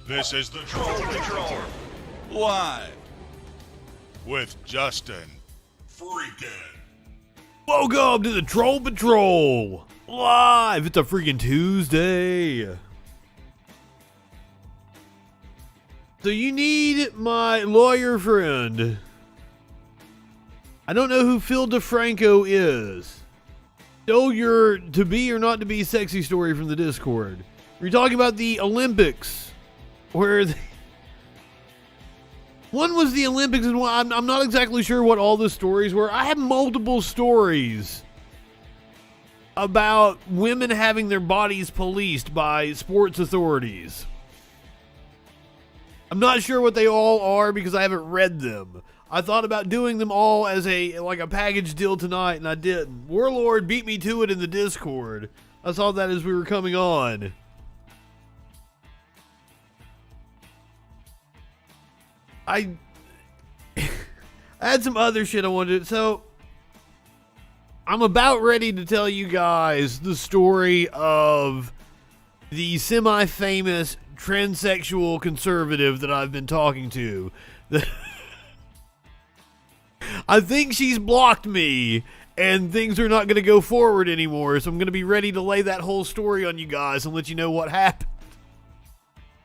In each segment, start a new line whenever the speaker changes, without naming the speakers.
This is the Troll Patrol, live with Justin FREAKIN.
Welcome to the Troll Patrol, live. It's a freaking Tuesday. So you need my lawyer friend. I don't know who Phil DeFranco is. Stole your to be or not to be sexy story from the Discord. We're talking about the Olympics, where one was the Olympics, and one, I'm not exactly sure what all the stories were. I have multiple stories about women having their bodies policed by sports authorities. I'm not sure what they all are because I haven't read them. I thought about doing them all as a package deal tonight, and I didn't. Warlord beat me to it in the Discord. I saw that as we were coming on. I had some other shit I wanted to. So, I'm about ready to tell you guys the story of the semi-famous transsexual conservative that I've been talking to. I think she's blocked me, and things are not going to go forward anymore, so I'm going to be ready to lay that whole story on you guys and let you know what happened.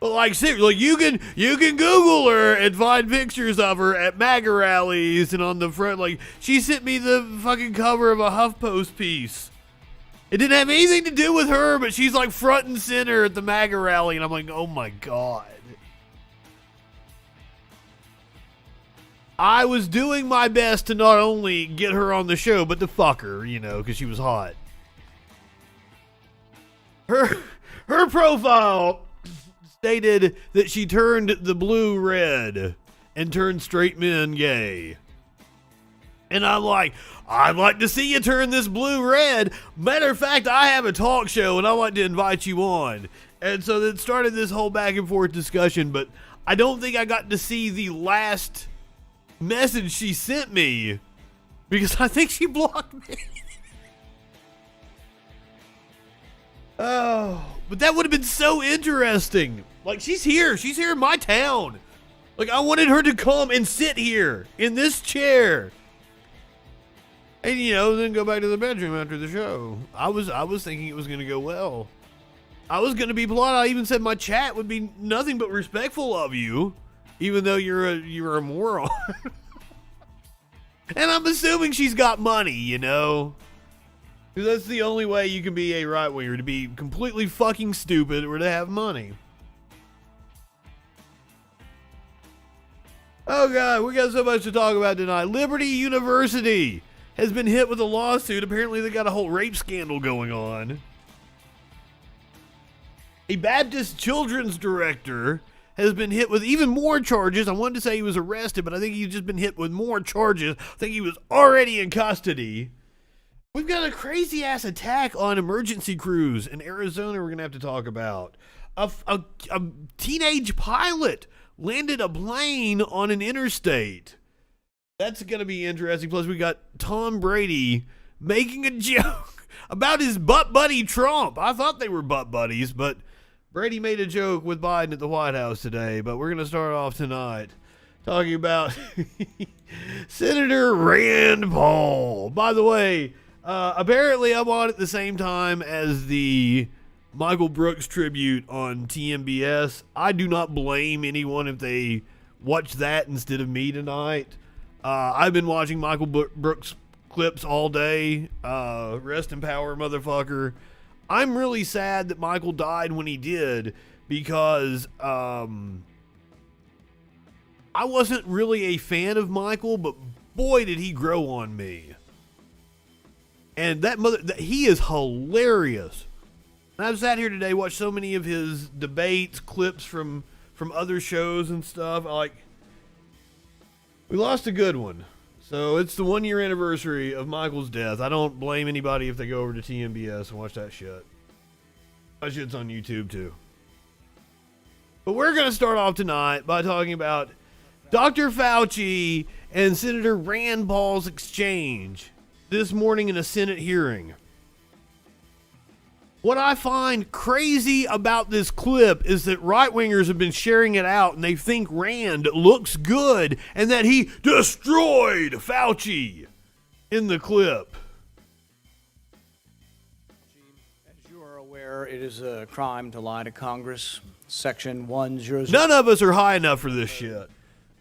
But seriously, you can Google her and find pictures of her at MAGA rallies and on the front. She sent me the fucking cover of a HuffPost piece. It didn't have anything to do with her, but she's front and center at the MAGA rally, and I'm like, oh my god. I was doing my best to not only get her on the show, but to fuck her, because she was hot. Her profile stated that she turned the blue red and turned straight men gay. And I'm like, I'd like to see you turn this blue red. Matter of fact, I have a talk show and I'd like to invite you on. And so that started this whole back and forth discussion, but I don't think I got to see the last message she sent me because I think she blocked me. Oh, but that would have been so interesting. She's here in my town. I wanted her to come and sit here in this chair. And then go back to the bedroom after the show. I was thinking it was going to go well. I was going to be polite. I even said my chat would be nothing but respectful of you, even though you're a moron. And I'm assuming she's got money, because that's the only way you can be a right-winger, to be completely fucking stupid or to have money. Oh god, we got so much to talk about tonight. Liberty University has been hit with a lawsuit. Apparently they got a whole rape scandal going on. A Baptist children's director has been hit with even more charges. I wanted to say he was arrested, but I think he's just been hit with more charges. I think he was already in custody. We've got a crazy-ass attack on emergency crews in Arizona we're going to have to talk about. A teenage pilot landed a plane on an interstate. That's going to be interesting. Plus, we got Tom Brady making a joke about his butt buddy Trump. I thought they were butt buddies, but Brady made a joke with Biden at the White House today. But we're going to start off tonight talking about Senator Rand Paul. By the way, apparently I'm on at the same time as the Michael Brooks tribute on TMBS. I do not blame anyone if they watch that instead of me tonight. I've been watching Michael Brooks clips all day. Rest in power, motherfucker. I'm really sad that Michael died when he did because I wasn't really a fan of Michael, but boy did he grow on me. And he is hilarious. And I've sat here today, watched so many of his debates, clips from other shows and stuff. We lost a good one. So it's the 1 year anniversary of Michael's death. I don't blame anybody if they go over to TMBS and watch that shit. That shit's on YouTube too. But we're going to start off tonight by talking about Dr. Fauci and Senator Rand Paul's exchange this morning in a Senate hearing. What I find crazy about this clip is that right-wingers have been sharing it out and they think Rand looks good and that he destroyed Fauci in the clip.
As you are aware, it is a crime to lie to Congress. Section 100
None of us are high enough for this shit.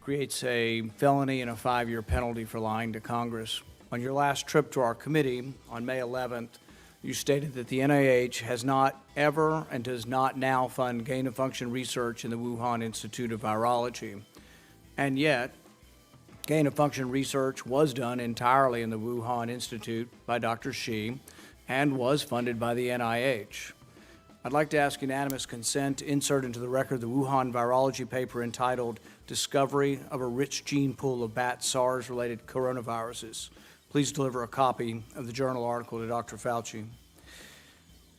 creates a felony and a 5-year penalty for lying to Congress. On your last trip to our committee on May 11th, you stated that the NIH has not ever and does not now fund gain-of-function research in the Wuhan Institute of Virology. And yet, gain-of-function research was done entirely in the Wuhan Institute by Dr. Shi and was funded by the NIH. I'd like to ask unanimous consent to insert into the record the Wuhan virology paper entitled Discovery of a Rich Gene Pool of Bat SARS-Related Coronaviruses. Please deliver a copy of the journal article to Dr. Fauci.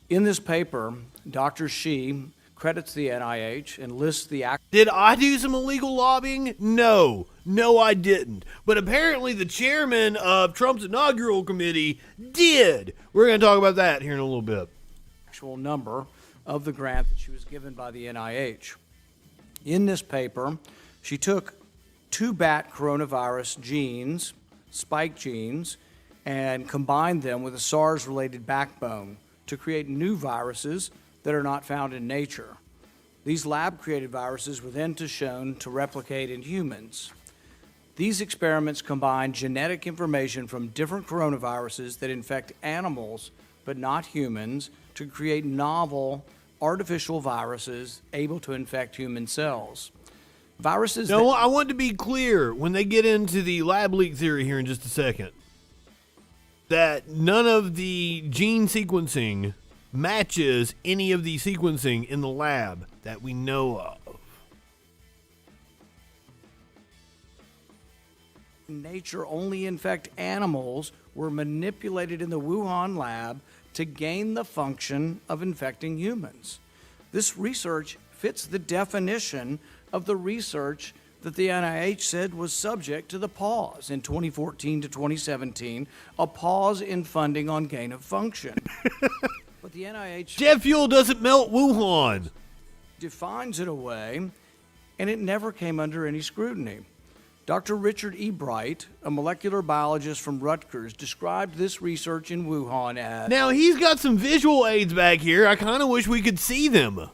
In this paper, Dr. Shi credits the NIH and lists the
Did I do some illegal lobbying? No, I didn't. But apparently the chairman of Trump's inaugural committee did. We're going to talk about that here in a little bit.
actual number of the grant that she was given by the NIH. In this paper, she took 2 bat coronavirus genes, spike genes, and combined them with a SARS-related backbone to create new viruses that are not found in nature. These lab-created viruses were then shown to replicate in humans. These experiments combine genetic information from different coronaviruses that infect animals but not humans to create novel artificial viruses able to infect human cells. Viruses
No, I want to be clear when they get into the lab leak theory here in just a second, that none of the gene sequencing matches any of the sequencing in the lab that we know of.
nature only infect animals were manipulated in the Wuhan lab to gain the function of infecting humans. This research fits the definition of the research that the NIH said was subject to the pause in 2014 to 2017, a pause in funding on gain of function. But the NIH
Jet fuel doesn't melt Wuhan.
defines it away, and it never came under any scrutiny. Dr. Richard E. Bright, a molecular biologist from Rutgers, described this research in Wuhan as
Now, he's got some visual aids back here. I kind of wish we could see them.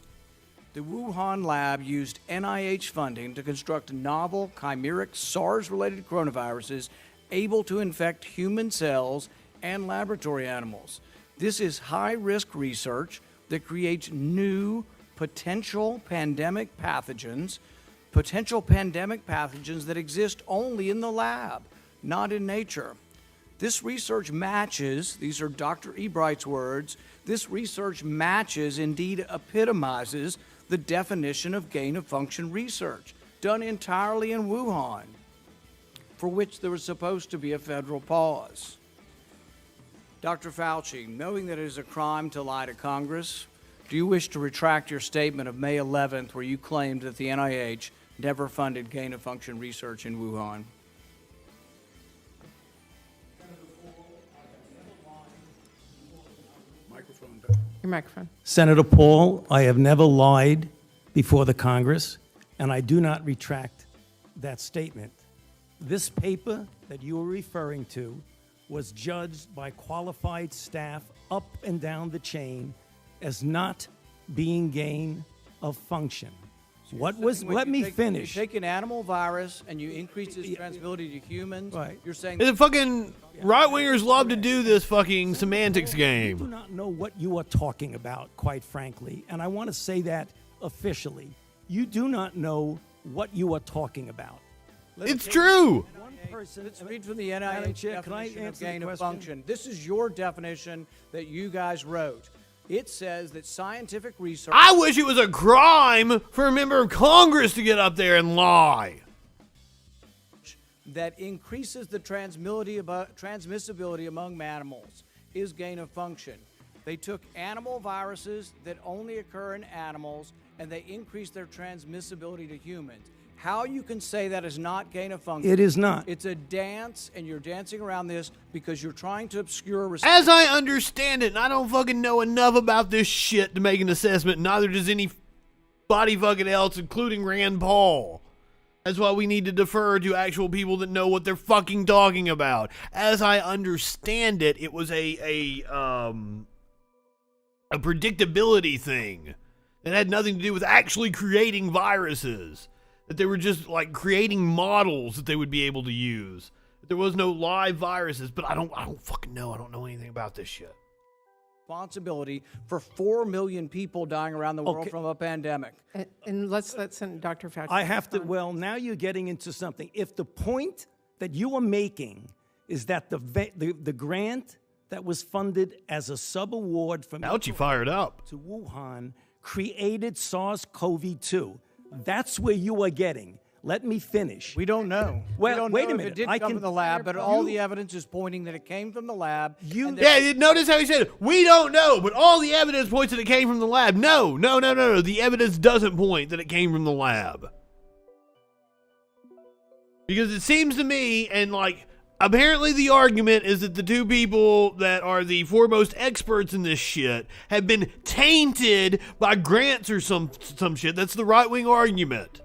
the Wuhan lab used NIH funding to construct novel chimeric SARS-related coronaviruses able to infect human cells and laboratory animals. This is high-risk research that creates new potential pandemic pathogens that exist only in the lab, not in nature. This research matches, these are Dr. E. Bright's words, this research matches, indeed epitomizes, the definition of gain-of-function research, done entirely in Wuhan, for which there was supposed to be a federal pause. Dr. Fauci, knowing that it is a crime to lie to Congress, do you wish to retract your statement of May 11th where you claimed that the NIH never funded gain-of-function research in Wuhan?
Your microphone.
Senator Paul, I have never lied before the Congress, and I do not retract that statement. This paper that you are referring to was judged by qualified staff up and down the chain as not being gain of function. Let me finish.
You take an animal virus and you increase its transmissibility to humans.
Right.
You're saying
The fucking right-wingers love to do this fucking semantics
You do
game.
not know what you are talking about, quite frankly, and I want to say that officially. You do not know what you are talking about.
It's true.
One person,
let's read from the
Madam
NIH
Chair, can I
definition of
answer the
gain of
question?
function. This is your definition that you guys wrote. It says that scientific research
I wish it was a crime for a member of Congress to get up there and lie.
that increases the transmissibility among mammals is gain of function. They took animal viruses that only occur in animals and they increased their transmissibility to humans. how you can say that is not gain of function.
It is not.
It's a dance, and you're dancing around this because you're trying to obscure.
As I understand it, and I don't fucking know enough about this shit to make an assessment, neither does anybody fucking else, including Rand Paul. That's why we need to defer to actual people that know what they're fucking talking about. As I understand it, it was a predictability thing. It had nothing to do with actually creating viruses. That they were just like creating models that they would be able to use. There was no live viruses, but I don't fucking know. I don't know anything about this shit.
Responsibility for 4 million people dying around the world from a pandemic.
And let's let Dr. Fauci.
I have to, well, now you're getting into something. If the point that you are making is that the grant that was funded as a sub-award from
Fauci fired up
to Wuhan created SARS-CoV-2, that's where you are getting. Let me finish.
We don't know.
Well,
we don't
wait
know
a minute.
If it did come from the lab, but all the evidence is pointing that it came from the lab.
Yeah, notice how he said, we don't know, but all the evidence points that it came from the lab. No. The evidence doesn't point that it came from the lab. Because it seems to me, and like, apparently the argument is that the two people that are the foremost experts in this shit have been tainted by grants or some shit. That's the right-wing argument.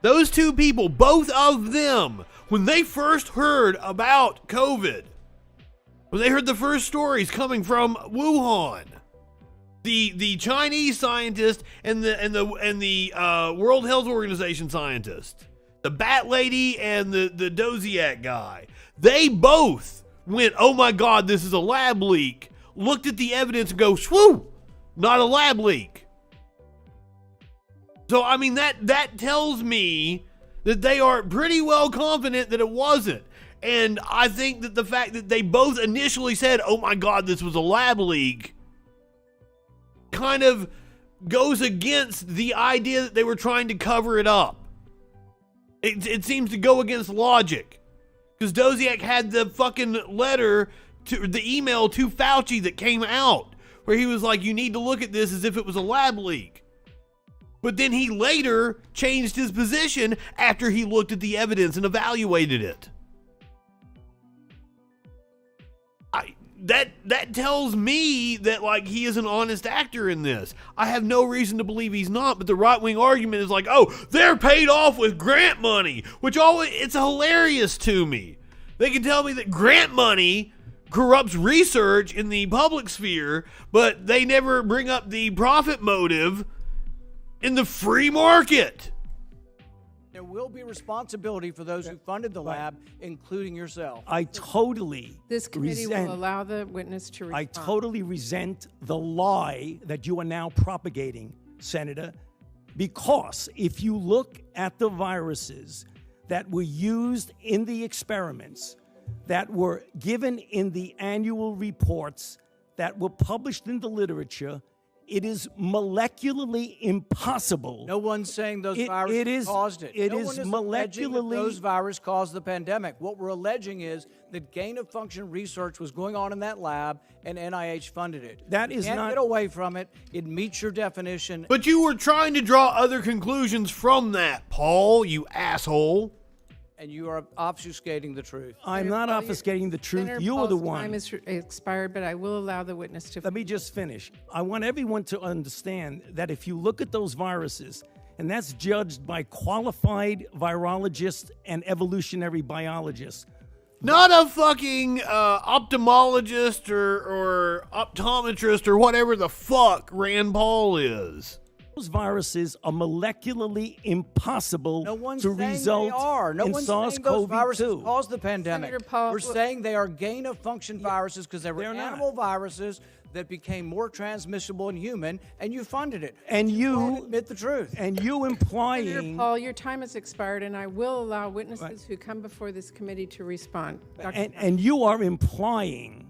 Those two people, both of them, when they first heard about COVID, when they heard the first stories coming from Wuhan, the Chinese scientist and the World Health Organization scientist, the Bat Lady and the Doziak guy, they both went, oh my God, this is a lab leak. Looked at the evidence and go, swoo, not a lab leak. So, I mean, that tells me that they are pretty well confident that it wasn't. And I think that the fact that they both initially said, oh my God, this was a lab leak, kind of goes against the idea that they were trying to cover it up. It seems to go against logic. Because Doziak had the fucking letter, the email to Fauci that came out, where he was like, you need to look at this as if it was a lab leak. But then he later changed his position after he looked at the evidence and evaluated it. That tells me that, like, he is an honest actor in this. I have no reason to believe he's not, but the right-wing argument is like, oh, they're paid off with grant money, which it's hilarious to me. They can tell me that grant money corrupts research in the public sphere, but they never bring up the profit motive in the free market.
There will be responsibility for those who funded the lab, including yourself.
I totally
This committee
resent,
will allow the witness to respond.
I totally resent the lie that you are now propagating, Senator, because if you look at the viruses that were used in the experiments, that were given in the annual reports, that were published in the literature, it is molecularly impossible.
No one's saying those viruses caused it.
It
no
is
one is alleging that
molecularly.
those viruses caused the pandemic. What we're alleging is that gain-of-function research was going on in that lab, and NIH funded it.
That is
you can't
not.
get away from it. It meets your definition.
But you were trying to draw other conclusions from that, Paul, you asshole.
And you are obfuscating the truth.
I'm not obfuscating the truth.
Senator
You are the
Paul's
one.
time is expired, but I will allow the witness to.
Let me just finish. I want everyone to understand that if you look at those viruses, and that's judged by qualified virologists and evolutionary biologists.
Not a fucking ophthalmologist or optometrist or whatever the fuck Rand Paul is.
Those viruses are molecularly impossible
No one's
to
saying
result
they are. No
in
one's saying those viruses
SARS-CoV-2.
caused the pandemic.
Senator Paul,
We're saying they are gain-of-function viruses because they were
they're not.
animal viruses that became more transmissible in human, and you funded it.
And
won't
you
admit the truth.
and you
Senator
implying
Paul, your time has expired, and I will allow witnesses who come before this committee to respond. Dr.
and you are implying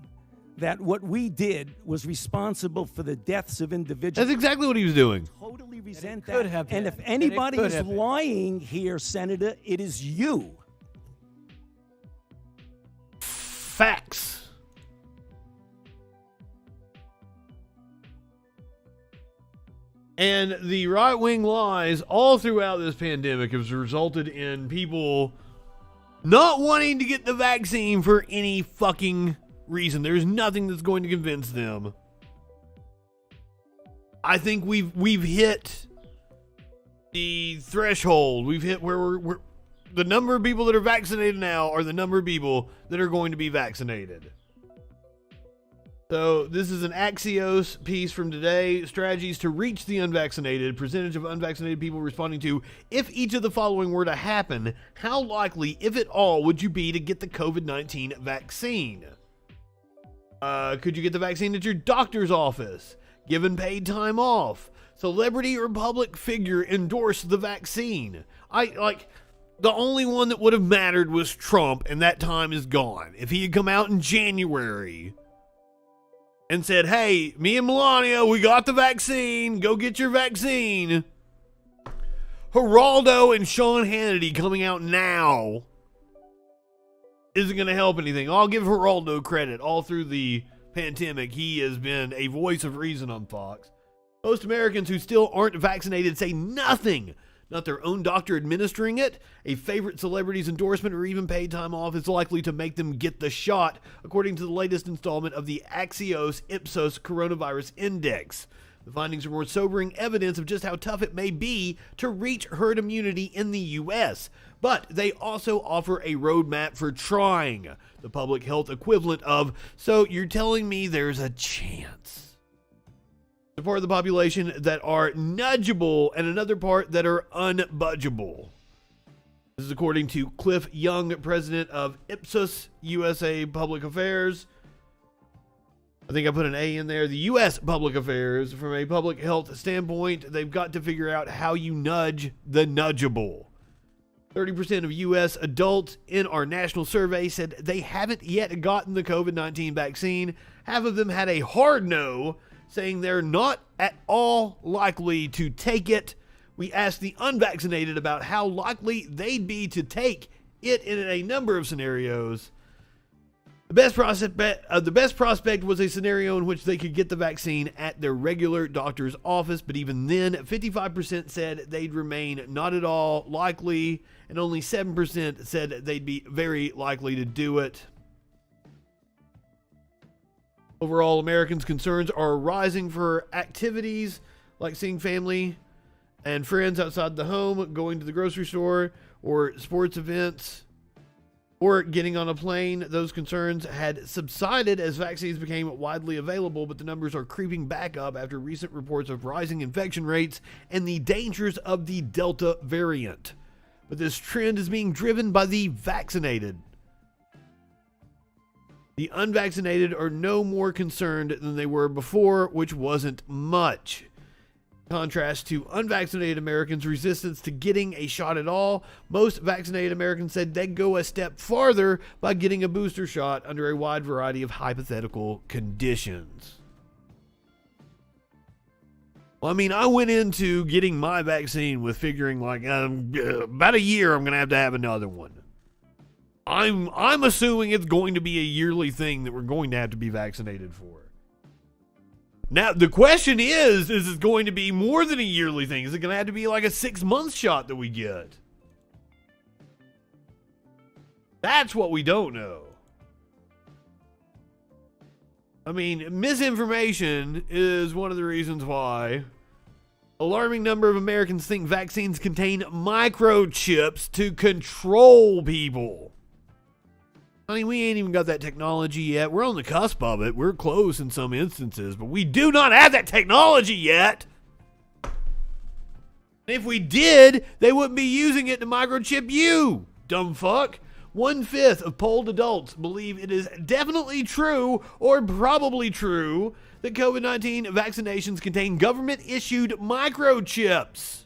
that what we did was responsible for the deaths of individuals.
That's exactly what he was doing.
Totally resent
could
that.
have
And
been.
if
And it
anybody
could
is
have been.
lying here, Senator, it is you.
Facts. And the right-wing lies all throughout this pandemic have resulted in people not wanting to get the vaccine for any fucking reason. There's nothing that's going to convince them. I think we've hit the threshold. We've hit where we're the number of people that are vaccinated now are the number of people that are going to be vaccinated. So this is an Axios piece from today. Strategies to reach the unvaccinated. Percentage of unvaccinated people responding to, if each of the following were to happen, how likely, if at all, would you be to get the COVID-19 vaccine? Could you get the vaccine at your doctor's office? Given paid time off? Celebrity or public figure endorsed the vaccine? The only one that would have mattered was Trump, and that time is gone. If he had come out in January and said, hey, me and Melania, we got the vaccine. Go get your vaccine. Geraldo and Sean Hannity coming out now isn't going to help anything. I'll give Geraldo credit. All through the pandemic, he has been a voice of reason on Fox. Most Americans who still aren't vaccinated say nothing. Not their own doctor administering it, a favorite celebrity's endorsement, or even paid time off is likely to make them get the shot, according to the latest installment of the Axios Ipsos Coronavirus Index. The findings are more sobering evidence of just how tough it may be to reach herd immunity in the U.S., but they also offer a roadmap for trying, the public health equivalent of, so you're telling me there's a chance. The part of the population that are nudgeable and another part that are unbudgeable. This is according to Cliff Young, president of Ipsos USA Public Affairs. I think I put an A in there. The U.S. Public Affairs. From a public health standpoint, they've got to figure out how you nudge the nudgeable. 30% of U.S. adults in our national survey said they haven't yet gotten the COVID-19 vaccine. Half of them had a hard no, saying they're not at all likely to take it. We asked the unvaccinated about how likely they'd be to take it in a number of scenarios. The best prospect was a scenario in which they could get the vaccine at their regular doctor's office, but even then, 55% said they'd remain not at all likely, and only 7% said they'd be very likely to do it. Overall, Americans' concerns are rising for activities like seeing family and friends outside the home, going to the grocery store, or sports events, or getting on a plane. Those concerns had subsided as vaccines became widely available, but the numbers are creeping back up after recent reports of rising infection rates and the dangers of the Delta variant. But this trend is being driven by the vaccinated. The unvaccinated are no more concerned than they were before, which wasn't much. Contrast to unvaccinated Americans' resistance to getting a shot at all, most vaccinated Americans said they'd go a step farther by getting a booster shot under a wide variety of hypothetical conditions. Well, I mean, I went into getting my vaccine with figuring like about a year I'm going to have another one. I'm assuming it's going to be a yearly thing that we're going to have to be vaccinated for. Now, the question is it going to be more than a yearly thing? Is it going to have to be like a 6-month shot that we get? That's what we don't know. I mean, misinformation is one of the reasons why alarming number of Americans think vaccines contain microchips to control people. I mean, we ain't even got that technology yet. We're on the cusp of it. We're close in some instances, but we do not have that technology yet. If we did, they wouldn't be using it to microchip you, dumb fuck. 1/5 of polled adults believe it is definitely true or probably true that COVID-19 vaccinations contain government-issued microchips.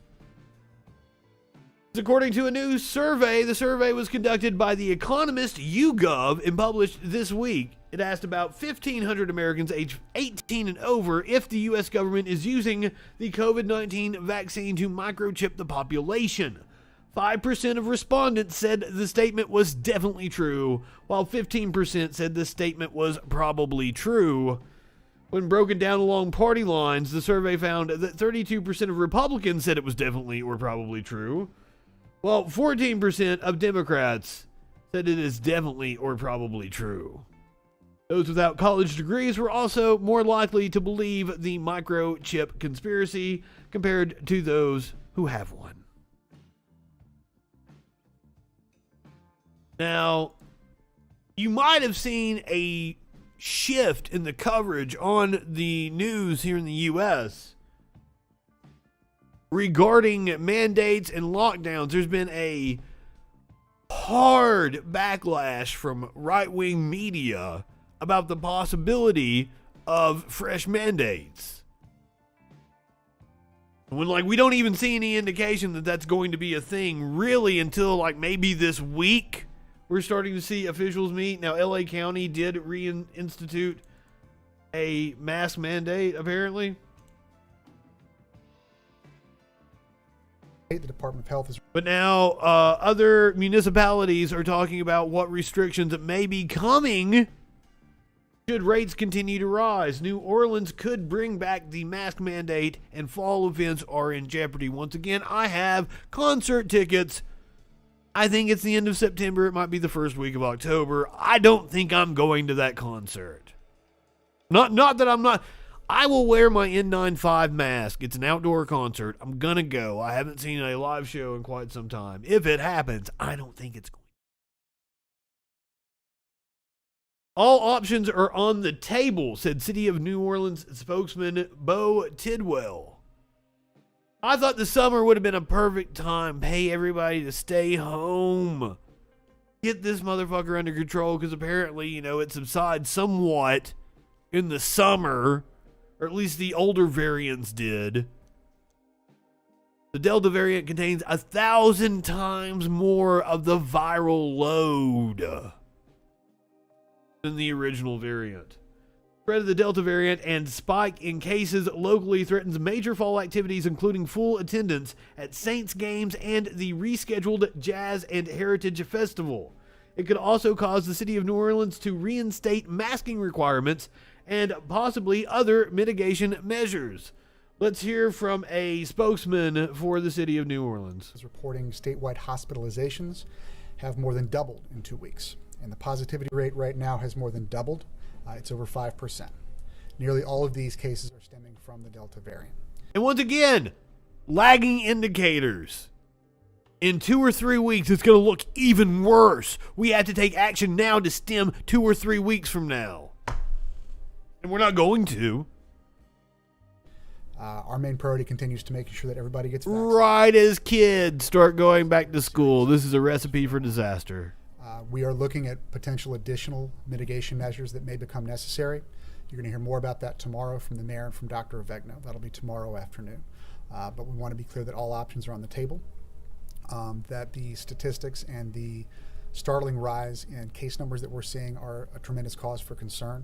According to a new survey, the survey was conducted by The Economist YouGov and published this week. It asked about 1,500 Americans aged 18 and over if the U.S. government is using the COVID-19 vaccine to microchip the population. 5% of respondents said the statement was definitely true, while 15% said the statement was probably true. When broken down along party lines, the survey found that 32% of Republicans said it was definitely or probably true, while 14% of Democrats said it is definitely or probably true. Those without college degrees were also more likely to believe the microchip conspiracy compared to those who have one. Now, you might have seen a shift in the coverage on the news here in the U.S. regarding mandates and lockdowns. There's been a hard backlash from right-wing media about the possibility of fresh mandates. When we don't even see any indication that that's going to be a thing really until maybe this week. We're starting to see officials meet. Now, LA County did reinstitute a mask mandate, apparently.
The Department of Health is...
But now, other municipalities are talking about what restrictions may be coming should rates continue to rise. New Orleans could bring back the mask mandate, and fall events are in jeopardy. Once again, I have concert tickets. I think it's the end of September. It might be the first week of October. I don't think I'm going to that concert. Not that I'm not. I will wear my N95 mask. It's an outdoor concert. I'm going to go. I haven't seen a live show in quite some time. If it happens, I don't think it's going. All options are on the table, said City of New Orleans spokesman Bo Tidwell. I thought the summer would have been a perfect time. Pay everybody to stay home. Get this motherfucker under control, because apparently, it subsides somewhat in the summer, or at least the older variants did. The Delta variant contains 1,000 times more of the viral load than the original variant. Spread of the Delta variant and spike in cases locally threatens major fall activities, including full attendance at Saints games and the rescheduled Jazz and Heritage Festival. It could also cause the City of New Orleans to reinstate masking requirements and possibly other mitigation measures. Let's hear from a spokesman for the City of New Orleans.
Is reporting statewide hospitalizations have more than doubled in 2 weeks, and the positivity rate right now has more than doubled. It's over 5%. Nearly all of these cases are stemming from the Delta variant.
And once again, lagging indicators. In 2 or 3 weeks, it's going to look even worse. We have to take action now to stem 2 or 3 weeks from now. And we're not going to.
Our main priority continues to making sure that everybody gets vaccinated.
Right as kids start going back to school. This is a recipe for disaster.
We are looking at potential additional mitigation measures that may become necessary. You're going to hear more about that tomorrow from the mayor and from Dr. Avegno. That'll be tomorrow afternoon. But we want to be clear that all options are on the table, that the statistics and the startling rise in case numbers that we're seeing are a tremendous cause for concern,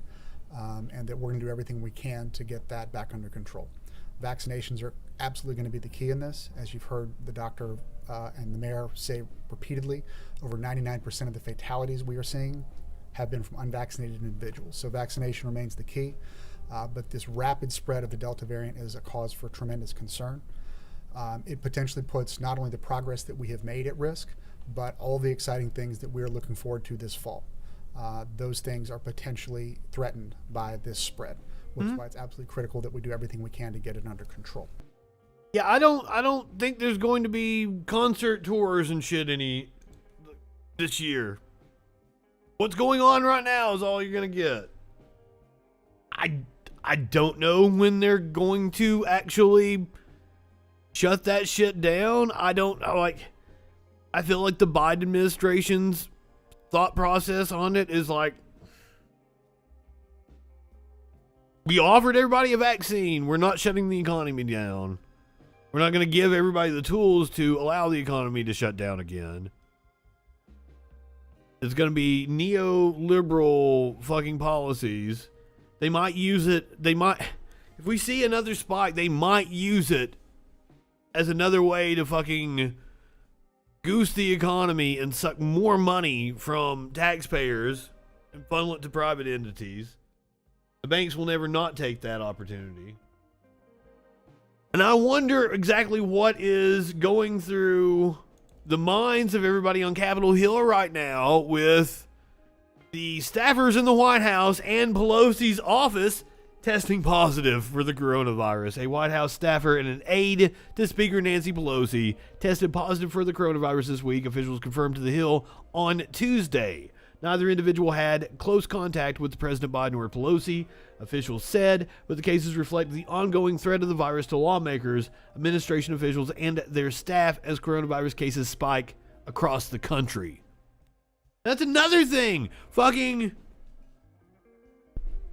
and that we're going to do everything we can to get that back under control. Vaccinations are absolutely going to be the key in this. As you've heard the doctor and the mayor say repeatedly, over 99% of the fatalities we are seeing have been from unvaccinated individuals. So vaccination remains the key, but this rapid spread of the Delta variant is a cause for tremendous concern. It potentially puts not only the progress that we have made at risk, but all the exciting things that we're looking forward to this fall. Those things are potentially threatened by this spread, which is why it's absolutely critical that we do everything we can to get it under control.
Yeah, I don't think there's going to be concert tours and shit this year. What's going on right now is all you're gonna get. I don't know when they're going to actually shut that shit down. I don't know. I feel like the Biden administration's thought process on it is we offered everybody a vaccine. We're not shutting the economy down. We're not going to give everybody the tools to allow the economy to shut down again. It's going to be neoliberal fucking policies. They might use it. If we see another spike, they might use it as another way to fucking goose the economy and suck more money from taxpayers and funnel it to private entities. The banks will never not take that opportunity. And I wonder exactly what is going through the minds of everybody on Capitol Hill right now with the staffers in the White House and Pelosi's office testing positive for the coronavirus. A White House staffer and an aide to Speaker Nancy Pelosi tested positive for the coronavirus this week, officials confirmed to the Hill on Tuesday. Neither individual had close contact with President Biden or Pelosi, officials said, but the cases reflect the ongoing threat of the virus to lawmakers, administration officials, and their staff as coronavirus cases spike across the country. That's another thing.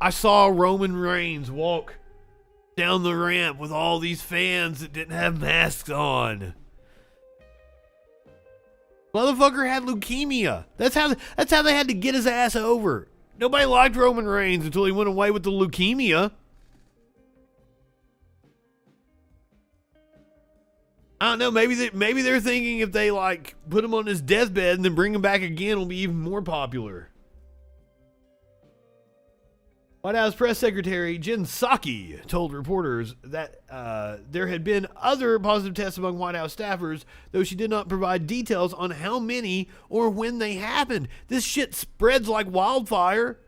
I saw Roman Reigns walk down the ramp with all these fans that didn't have masks on. Motherfucker had leukemia. That's how they had to get his ass over. Nobody liked Roman Reigns until he went away with the leukemia. I don't know. Maybe they're thinking if they put him on his deathbed and then bring him back again, it'll be even more popular. White House Press Secretary Jen Psaki told reporters that there had been other positive tests among White House staffers, though she did not provide details on how many or when they happened. This shit spreads like wildfire.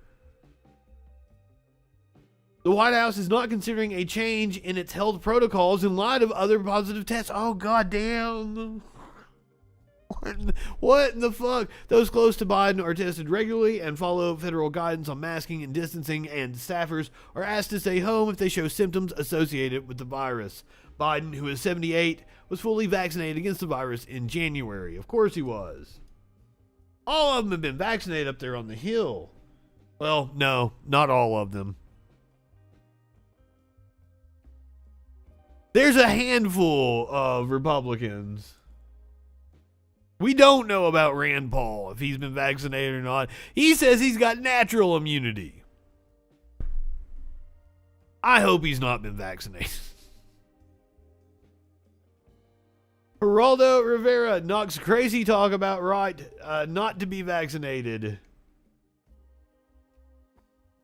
The White House is not considering a change in its health protocols in light of other positive tests. Oh, goddamn. What in the fuck? Those close to Biden are tested regularly and follow federal guidance on masking and distancing, and staffers are asked to stay home if they show symptoms associated with the virus. Biden, who is 78, was fully vaccinated against the virus in January. Of course he was. All of them have been vaccinated up there on the Hill. Well, no, not all of them. There's a handful of Republicans. We don't know about Rand Paul, if he's been vaccinated or not. He says he's got natural immunity. I hope he's not been vaccinated. Geraldo Rivera knocks crazy talk about right not to be vaccinated.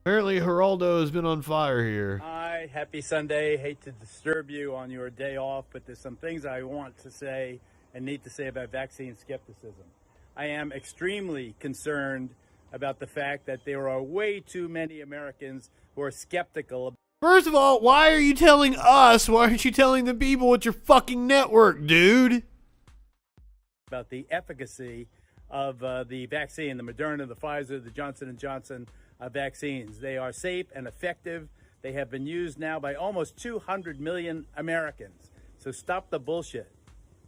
Apparently Geraldo has been on fire here.
Hi, happy Sunday. Hate to disturb you on your day off, but there's some things I want to say and need to say about vaccine skepticism. I am extremely concerned about the fact that there are way too many Americans who are skeptical.
First of all, why are you telling us? Why aren't you telling the people at your fucking network, dude?
About the efficacy of the vaccine, the Moderna, the Pfizer, the Johnson & Johnson vaccines. They are safe and effective. They have been used now by almost 200 million Americans. So stop the bullshit.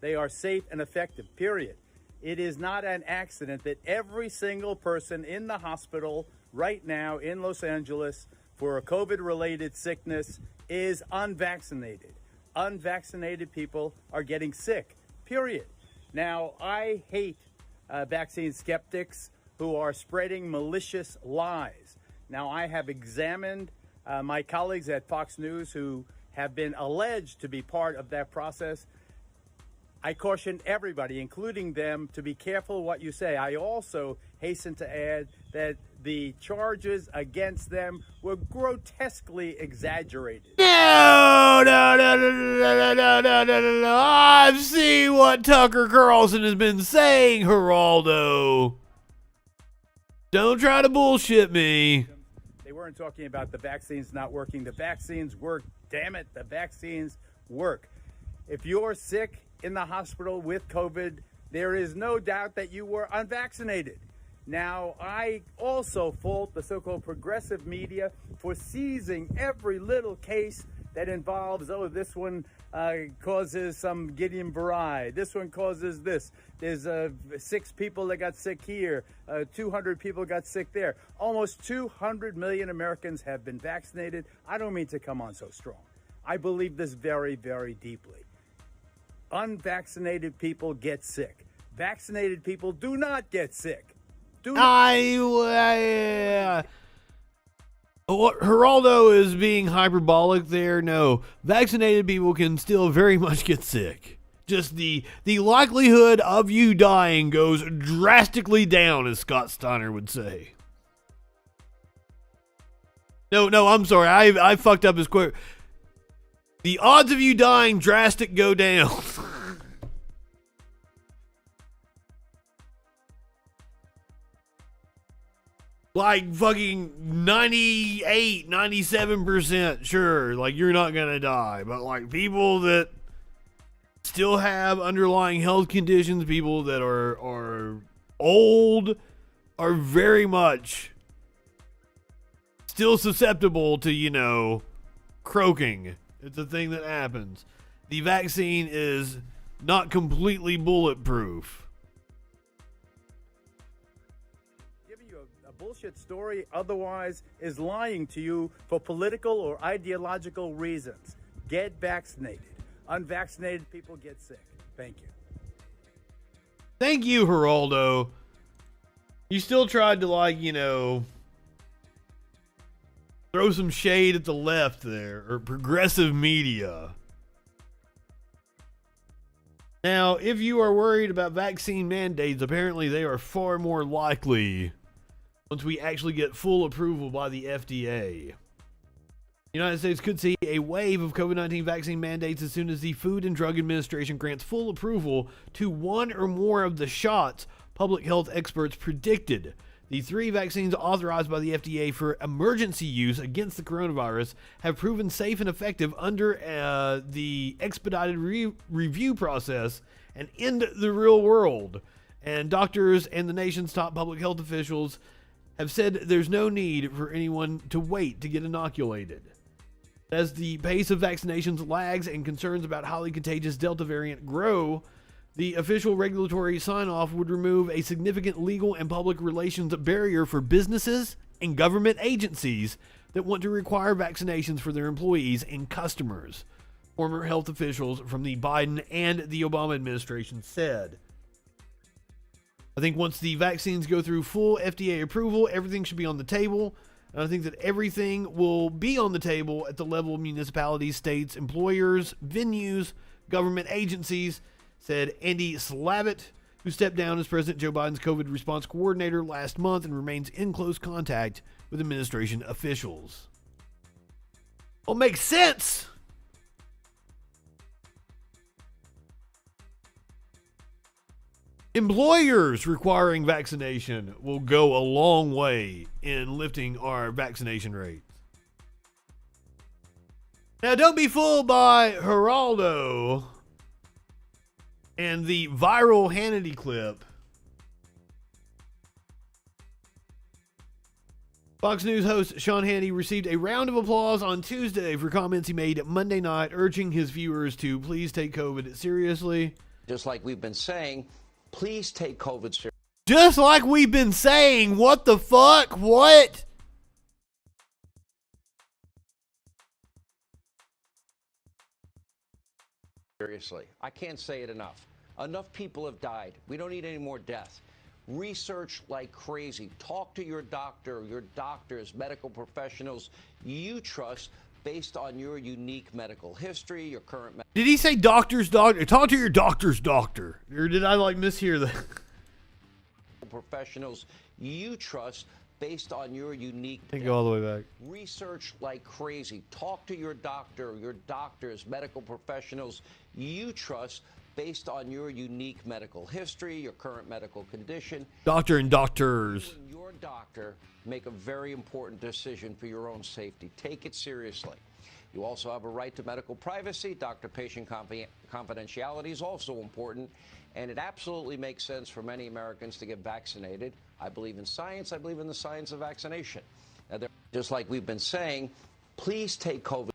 They are safe and effective, period. It is not an accident that every single person in the hospital right now in Los Angeles for a COVID-related sickness is unvaccinated. Unvaccinated people are getting sick, period. Now, I hate vaccine skeptics who are spreading malicious lies. Now, I have examined my colleagues at Fox News who have been alleged to be part of that process. I caution everybody, including them, to be careful what you say. I also hasten to add that the charges against them were grotesquely exaggerated.
No. I've seen what Tucker Carlson has been saying, Geraldo. Don't try to bullshit me.
They weren't talking about the vaccines not working. The vaccines work. Damn it, the vaccines work. If you're sick in the hospital with COVID, there is no doubt that you were unvaccinated. Now, I also fault the so-called progressive media for seizing every little case that involves, this one causes some Guillain-Barré, this one causes this. There's 6 people that got sick here, 200 people got sick there. Almost 200 million Americans have been vaccinated. I don't mean to come on so strong. I believe this very, very deeply. Unvaccinated people get sick. Vaccinated people do not get sick.
Geraldo is being hyperbolic there. No, vaccinated people can still very much get sick. Just the likelihood of you dying goes drastically down, as Scott Steiner would say. No, I'm sorry. I fucked up his quote. The odds of you dying drastic go down. Like fucking 98, 97%, sure. Like, you're not gonna die. But like people that still have underlying health conditions, people that are old, are very much still susceptible to, croaking. It's a thing that happens. The vaccine is not completely bulletproof.
Bullshit story otherwise is lying to you for political or ideological reasons. Get vaccinated. Unvaccinated people get sick. Thank you.
Thank you, Geraldo. You still tried to, throw some shade at the left there, or progressive media. Now, if you are worried about vaccine mandates, apparently they are far more likely once we actually get full approval by the FDA. The United States could see a wave of COVID-19 vaccine mandates as soon as the Food and Drug Administration grants full approval to one or more of the shots public health experts predicted. The 3 vaccines authorized by the FDA for emergency use against the coronavirus have proven safe and effective under the expedited review process and in the real world. And doctors and the nation's top public health officials have said there's no need for anyone to wait to get inoculated. As the pace of vaccinations lags and concerns about highly contagious Delta variant grow, the official regulatory sign-off would remove a significant legal and public relations barrier for businesses and government agencies that want to require vaccinations for their employees and customers, former health officials from the Biden and the Obama administration said. I think once the vaccines go through full FDA approval, everything should be on the table. And I think that everything will be on the table at the level of municipalities, states, employers, venues, government agencies, said Andy Slavitt, who stepped down as President Joe Biden's COVID response coordinator last month and remains in close contact with administration officials. Well, makes sense. Employers requiring vaccination will go a long way in lifting our vaccination rates. Now, don't be fooled by Geraldo and the viral Hannity clip. Fox News host Sean Hannity received a round of applause on Tuesday for comments he made Monday night urging his viewers to please take COVID seriously.
Just like we've been saying, please take COVID seriously.
Just like we've been saying, what the fuck? What?
Seriously. I can't say it enough. Enough people have died. We don't need any more deaths. Research like crazy. Talk to your doctor, your doctors, medical professionals you trust based on your unique medical history, your current...
Did he say doctor's doctor? Talk to your doctor's doctor. Or did I mishear that?
Professionals you trust based on your unique...
Go all the way back.
Research like crazy. Talk to your doctor, your doctors, medical professionals you trust based on your unique medical history, your current medical condition.
Doctor and doctors.
Your doctor make a very important decision for your own safety. Take it seriously. You also have a right to medical privacy. Doctor-patient confidentiality is also important, and it absolutely makes sense for many Americans to get vaccinated. I believe in science. I believe in the science of vaccination. Now, just like we've been saying, please take COVID.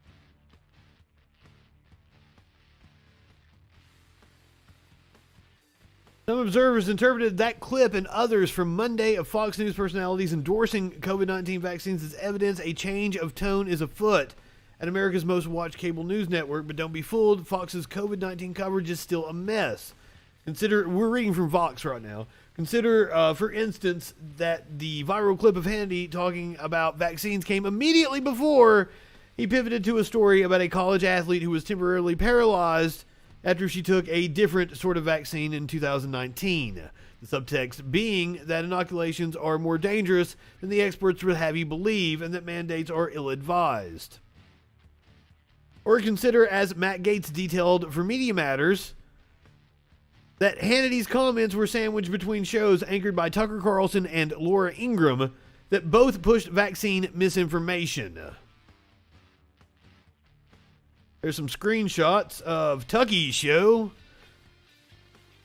Some observers interpreted that clip and others from Monday of Fox News personalities endorsing COVID-19 vaccines as evidence a change of tone is afoot at America's most watched cable news network. But don't be fooled, Fox's COVID-19 coverage is still a mess. We're reading from Vox right now. Consider, for instance, that the viral clip of Hannity talking about vaccines came immediately before he pivoted to a story about a college athlete who was temporarily paralyzed after she took a different sort of vaccine in 2019. The subtext being that inoculations are more dangerous than the experts would have you believe and that mandates are ill-advised. Or consider, as Matt Gaetz detailed for Media Matters, that Hannity's comments were sandwiched between shows anchored by Tucker Carlson and Laura Ingraham that both pushed vaccine misinformation. There's some screenshots of Tucky's show.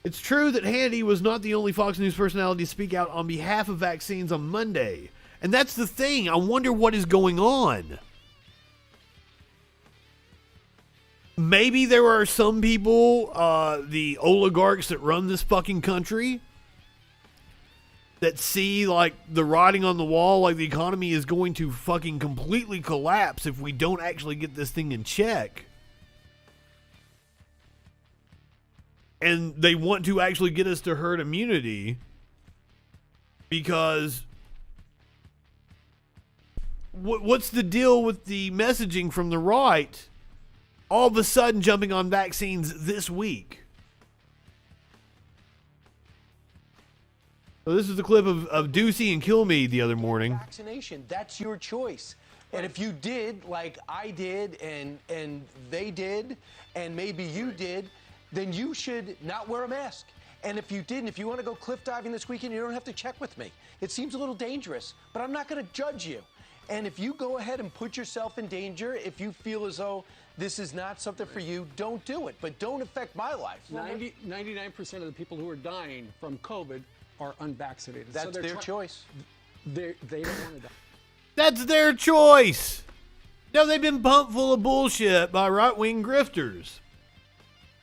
It's true that Hannity was not the only Fox News personality to speak out on behalf of vaccines on Monday. And that's the thing. I wonder what is going on. Maybe there are some people, the oligarchs that run this fucking country, that see like the writing on the wall, like the economy is going to fucking completely collapse if we don't actually get this thing in check. And they want to actually get us to herd immunity because what's the deal with the messaging from the right all of a sudden jumping on vaccines this week? So this is the clip of Ducey and Kill Me the other morning.
Vaccination, that's your choice. And if you did, like I did, and they did, and maybe you did, then you should not wear a mask. And if you didn't, if you want to go cliff diving this weekend, you don't have to check with me. It seems a little dangerous, but I'm not going to judge you. And if you go ahead and put yourself in danger, if you feel as though this is not something for you, don't do it. But don't affect my life.
99% of the people who are dying from COVID are unvaccinated.
That's
so
their choice.
They don't want to die.
That's their choice. No, they've been pumped full of bullshit by right-wing grifters.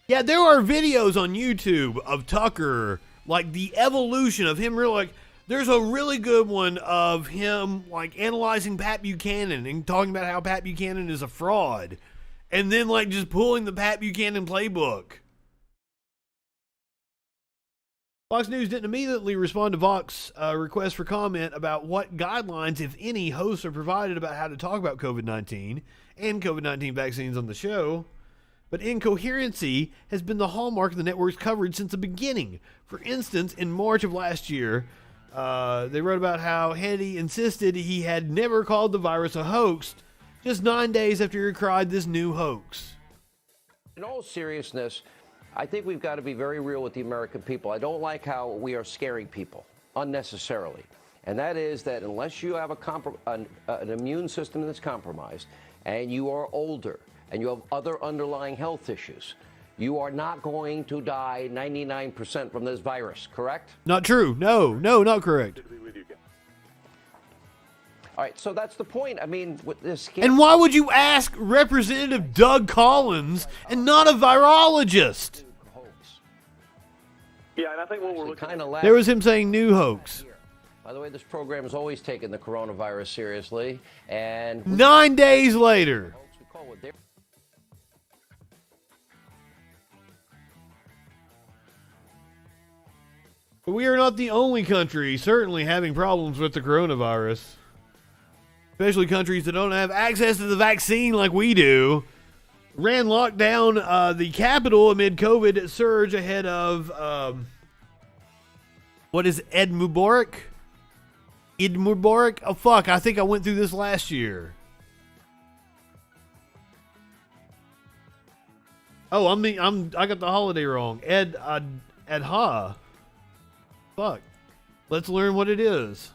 Yeah, there are videos on YouTube of Tucker, like the evolution of him really, like, there's a really good one of him, like, analyzing Pat Buchanan and talking about how Pat Buchanan is a fraud. And then, like, just pulling the Pat Buchanan playbook. Fox News didn't immediately respond to Vox's request for comment about what guidelines, if any, hosts are provided about how to talk about COVID-19 and COVID-19 vaccines on the show. But incoherency has been the hallmark of the network's coverage since the beginning. For instance, in March of last year, they wrote about how Hannity insisted he had never called the virus a hoax just 9 days after he cried this new hoax.
In all seriousness, I think we've got to be very real with the American people. I don't like how we are scaring people unnecessarily. And that is that unless you have an immune system that's compromised and you are older and you have other underlying health issues, you are not going to die 99% from this virus, correct?
Not true. No, not correct.
All right, so that's the point. I mean, with this.
And why would you ask Representative Doug Collins and not a virologist?
Yeah, and I think what we're looking at.
There was him saying new hoax.
By the way, this program has always taken the coronavirus seriously, and
9 days later. But we are not the only country certainly having problems with the coronavirus. Especially countries that don't have access to the vaccine like we do. Ran lockdown the Capitol amid COVID surge ahead of, what is Eid Mubarak? Eid Mubarak? Oh, fuck, I think I went through this last year. Oh, I got the holiday wrong. Eid Adha. Fuck. Let's learn what it is.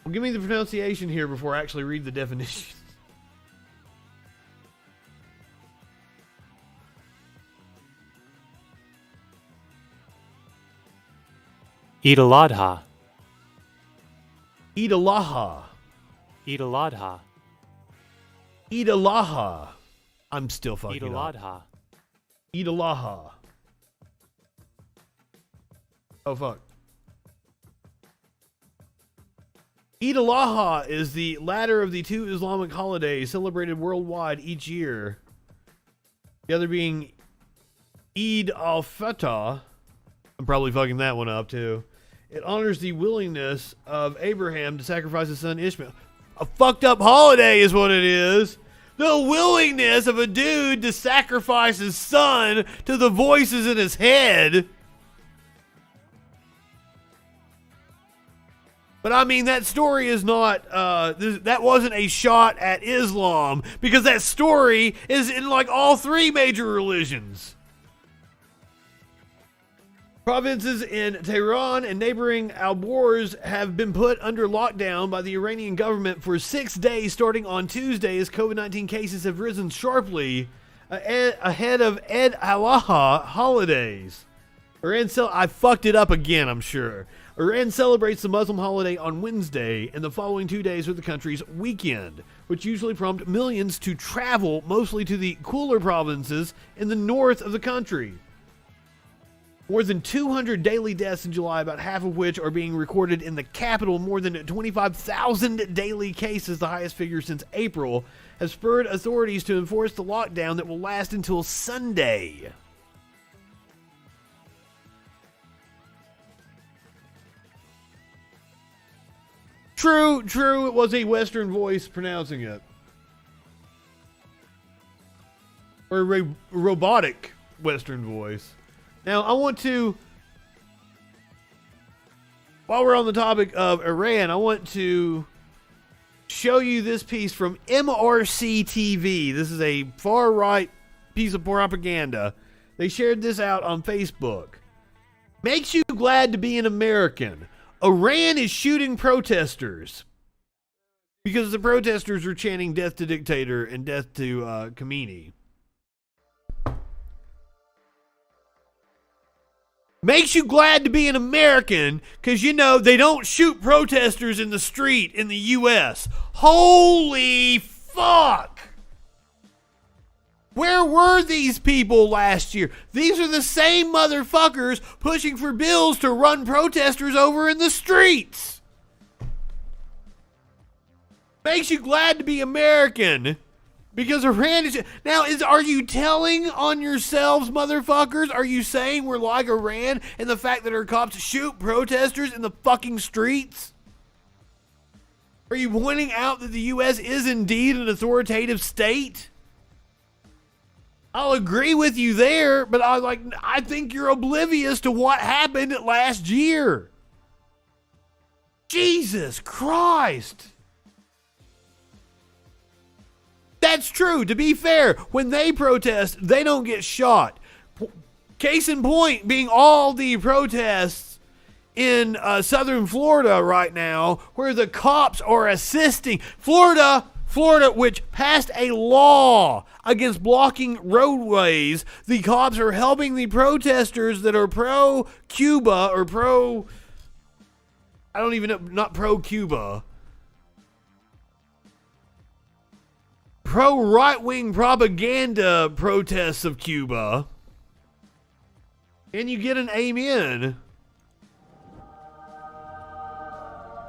Well, give me the pronunciation here before I actually read the definition.
Eid al-Adha.
Eid al-Adha.
Eid al-Adha.
Eid al-Adha. I'm still fucking
Eid al-Adha.
up. Eid al-Adha. Oh, fuck. Eid al-Adha is the latter of the two Islamic holidays celebrated worldwide each year. The other being Eid al-Fitr. I'm probably fucking that one up, too. It honors the willingness of Abraham to sacrifice his son Ishmael. A fucked up holiday is what it is. The willingness of a dude to sacrifice his son to the voices in his head. But I mean, that story is not, that wasn't a shot at Islam, because that story is in like all three major religions. Provinces in Tehran and neighboring Alborz have been put under lockdown by the Iranian government for 6 days starting on Tuesday as COVID-19 cases have risen sharply ahead of Eid al-Adha holidays. I fucked it up again, I'm sure. Iran celebrates the Muslim holiday on Wednesday, and the following 2 days are the country's weekend, which usually prompt millions to travel mostly to the cooler provinces in the north of the country. More than 200 daily deaths in July, about half of which are being recorded in the capital. More than 25,000 daily cases, the highest figure since April, have spurred authorities to enforce the lockdown that will last until Sunday. True, it was a Western voice pronouncing it. Or a robotic Western voice. Now, I want to, while we're on the topic of Iran, I want to show you this piece from MRC TV. This is a far-right piece of propaganda. They shared this out on Facebook. Makes you glad to be an American. Iran is shooting protesters because the protesters are chanting death to dictator and death to Khomeini. Makes you glad to be an American because, you know, they don't shoot protesters in the street in the U.S. Holy fuck! Where were these people last year? These are the same motherfuckers pushing for bills to run protesters over in the streets. Makes you glad to be American. Because Iran is... Now, are you telling on yourselves, motherfuckers? Are you saying we're like Iran and the fact that our cops shoot protesters in the fucking streets? Are you pointing out that the U.S. is indeed an authoritative state? I'll agree with you there, but I think you're oblivious to what happened last year. Jesus Christ. That's true. To be fair, when they protest, they don't get shot. Case in point being all the protests in southern Florida right now, where the cops are assisting. Florida, which passed a law against blocking roadways. The cops are helping the protesters that are pro-Cuba or pro... I don't even know, not pro-Cuba. Pro-right-wing propaganda protests of Cuba. And you get an amen.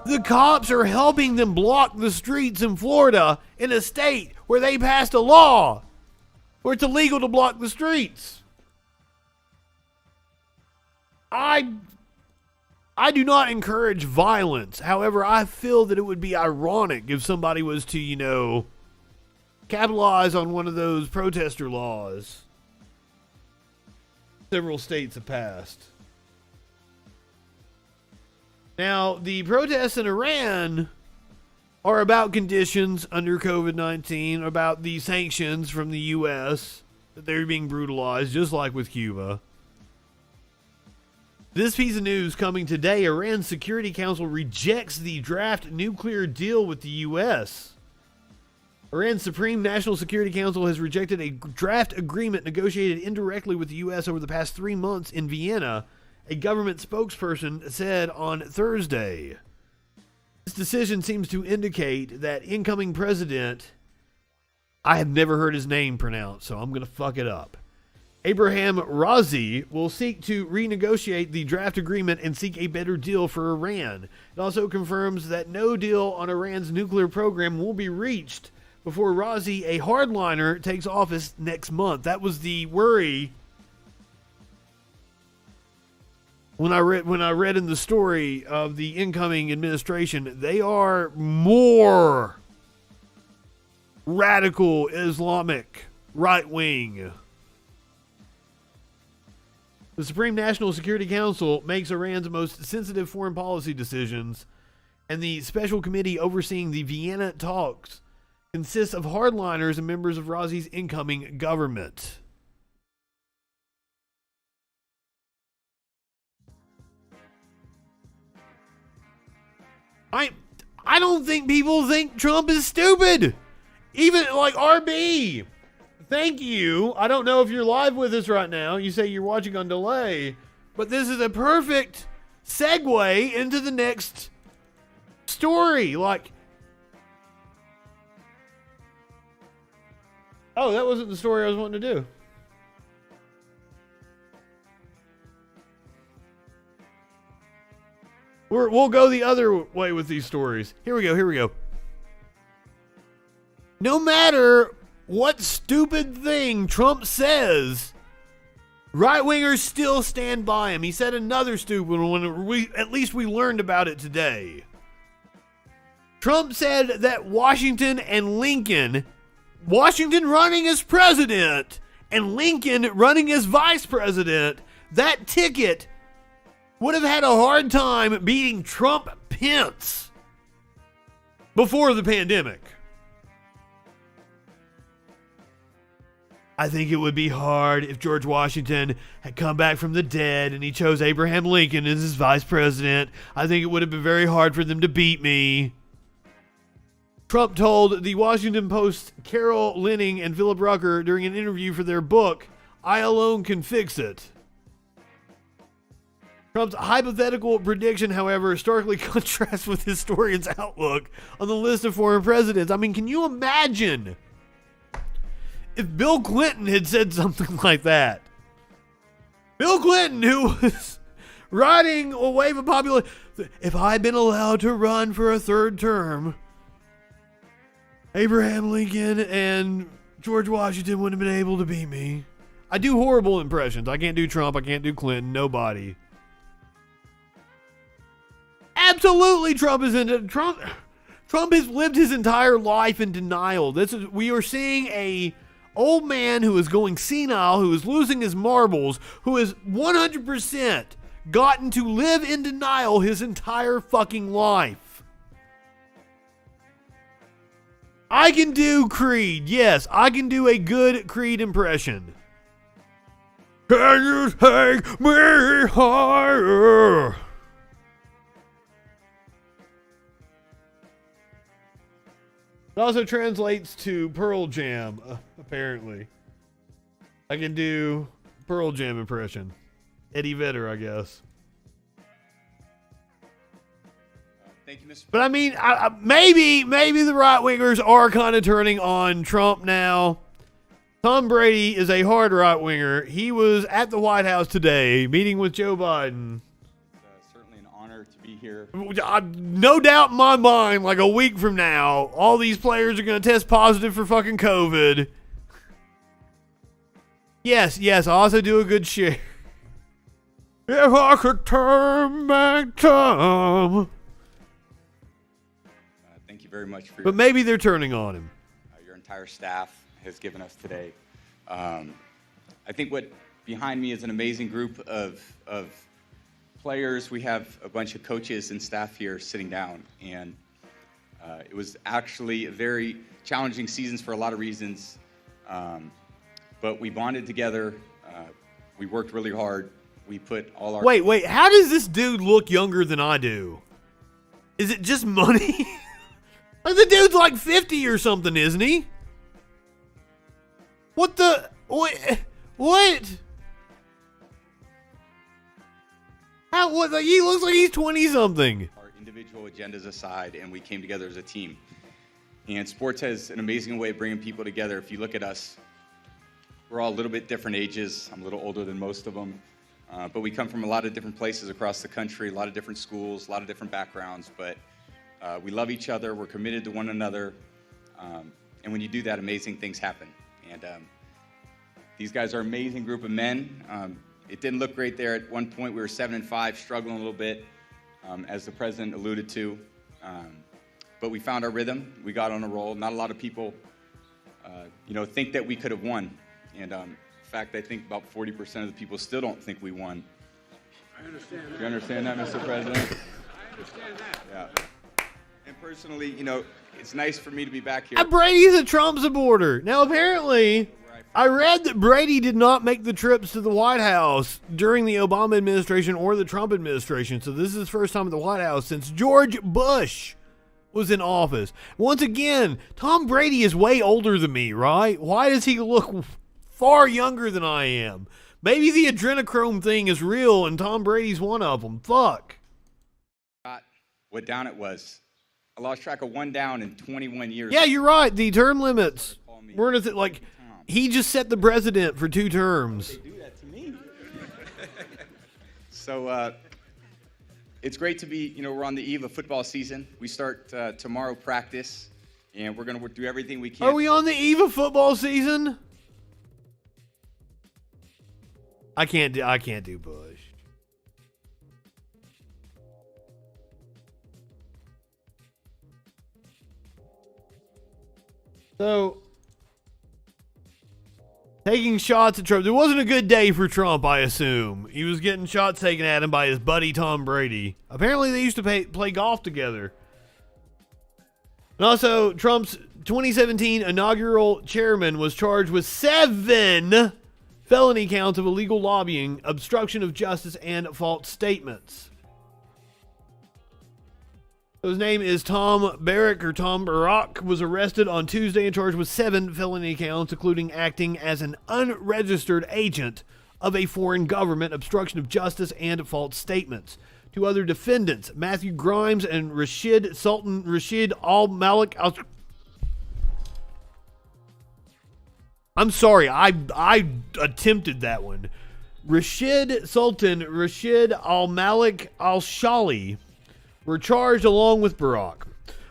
The cops are helping them block the streets in Florida, in a state where they passed a law where it's illegal to block the streets. I do not encourage violence. However, I feel that it would be ironic if somebody was to, you know, capitalize on one of those protester laws several states have passed. Now, the protests in Iran are about conditions under COVID-19, about the sanctions from the U.S., that they're being brutalized, just like with Cuba. This piece of news coming today, Iran's Security Council rejects the draft nuclear deal with the U.S. Iran's Supreme National Security Council has rejected a draft agreement negotiated indirectly with the U.S. over the past 3 months in Vienna, a government spokesperson said on Thursday. This decision seems to indicate that incoming president, I have never heard his name pronounced, so I'm going to fuck it up, Abraham Razi, will seek to renegotiate the draft agreement and seek a better deal for Iran. It also confirms that no deal on Iran's nuclear program will be reached before Razi, a hardliner, takes office next month. That was the worry when I read in the story of the incoming administration, they are more radical Islamic right wing. The Supreme National Security Council makes Iran's most sensitive foreign policy decisions, and the special committee overseeing the Vienna talks consists of hardliners and members of Razi's incoming government. I don't think people think Trump is stupid. Even like RB. Thank you. I don't know if you're live with us right now. You say you're watching on delay, but this is a perfect segue into the next story. Like, oh, that wasn't the story I was wanting to do. We'll go the other way with these stories. Here we go. No matter what stupid thing Trump says, right-wingers still stand by him. He said another stupid one. At least we learned about it today. Trump said that Washington running as president and Lincoln running as vice president, that ticket would have had a hard time beating Trump-Pence before the pandemic. I think it would be hard if George Washington had come back from the dead and he chose Abraham Lincoln as his vice president. I think it would have been very hard for them to beat me. Trump told the Washington Post's Carol Leonnig and Philip Rucker during an interview for their book, I Alone Can Fix It. Trump's hypothetical prediction, however, starkly contrasts with historians' outlook on the list of foreign presidents. I mean, can you imagine if Bill Clinton had said something like that? Bill Clinton, who was riding a wave of popularity, if I'd been allowed to run for a third term, Abraham Lincoln and George Washington wouldn't have been able to beat me. I do horrible impressions. I can't do Trump. I can't do Clinton. Nobody. Absolutely, Trump has lived his entire life in denial. We are seeing a old man who is going senile, who is losing his marbles, who has 100% gotten to live in denial his entire fucking life. I can do Creed. Yes, I can do a good Creed impression. Can you take me higher? It also translates to Pearl Jam, apparently. I can do Pearl Jam impression. Eddie Vedder, I guess.
Thank you, Mr.
But I mean, maybe the right-wingers are kind of turning on Trump now. Tom Brady is a hard right-winger. He was at the White House today, meeting with Joe Biden.
Certainly an honor to be here.
No doubt in my mind, like a week from now, all these players are going to test positive for fucking COVID. Yes, I also do a good share. If I could turn back time.
Thank you very much for
But maybe they're turning on him.
Your entire staff has given us today. I think what behind me is an amazing group of players. We have a bunch of coaches and staff here sitting down, and it was actually a very challenging seasons for a lot of reasons, but we bonded together. We worked really hard. We put all our...
Wait, how does this dude look younger than I do? Is it just money? Like, the dude's like 50 or something, isn't he? What the... What? Like, he looks like he's 20-something.
Our individual agendas aside, and we came together as a team. And sports has an amazing way of bringing people together. If you look at us, we're all a little bit different ages. I'm a little older than most of them. But we come from a lot of different places across the country, a lot of different schools, a lot of different backgrounds. But we love each other. We're committed to one another. And when you do that, amazing things happen. And these guys are an amazing group of men. It didn't look great there. At one point, we were 7-5, struggling a little bit, as the president alluded to. But we found our rhythm. We got on a roll. Not a lot of people, think that we could have won. And in fact, I think about 40% of the people still don't think we won.
I understand that.
Do you understand that, Mr. President?
I understand that.
Yeah. And personally, it's nice for me to be back here.
Brady's a Trump supporter. Now, apparently, I read that Brady did not make the trips to the White House during the Obama administration or the Trump administration. So this is his first time at the White House since George Bush was in office. Once again, Tom Brady is way older than me, right? Why does he look far younger than I am? Maybe the adrenochrome thing is real and Tom Brady's one of them. Fuck.
What down it was. I lost track of one down in 21 years.
Yeah, you're right. The term limits weren't like he just set the precedent for 2 terms.
They do that to me. So it's great to be, we're on the eve of football season. We start tomorrow practice, and we're going to do everything we can.
Are we on the eve of football season? I can't do Bush. So, taking shots at Trump. It wasn't a good day for Trump, I assume. He was getting shots taken at him by his buddy Tom Brady. Apparently, they used to play golf together. And also, Trump's 2017 inaugural chairman was charged with 7 felony counts of illegal lobbying, obstruction of justice, and false statements. His name is Tom Barrack, or Tom Barack, was arrested on Tuesday and charged with 7 felony counts, including acting as an unregistered agent of a foreign government, obstruction of justice, and false statements. 2 other defendants, Matthew Grimes and Rashid Al-Malik. I'm sorry, I attempted that one. Rashid Al-Malik Al-Shali were charged along with Barack.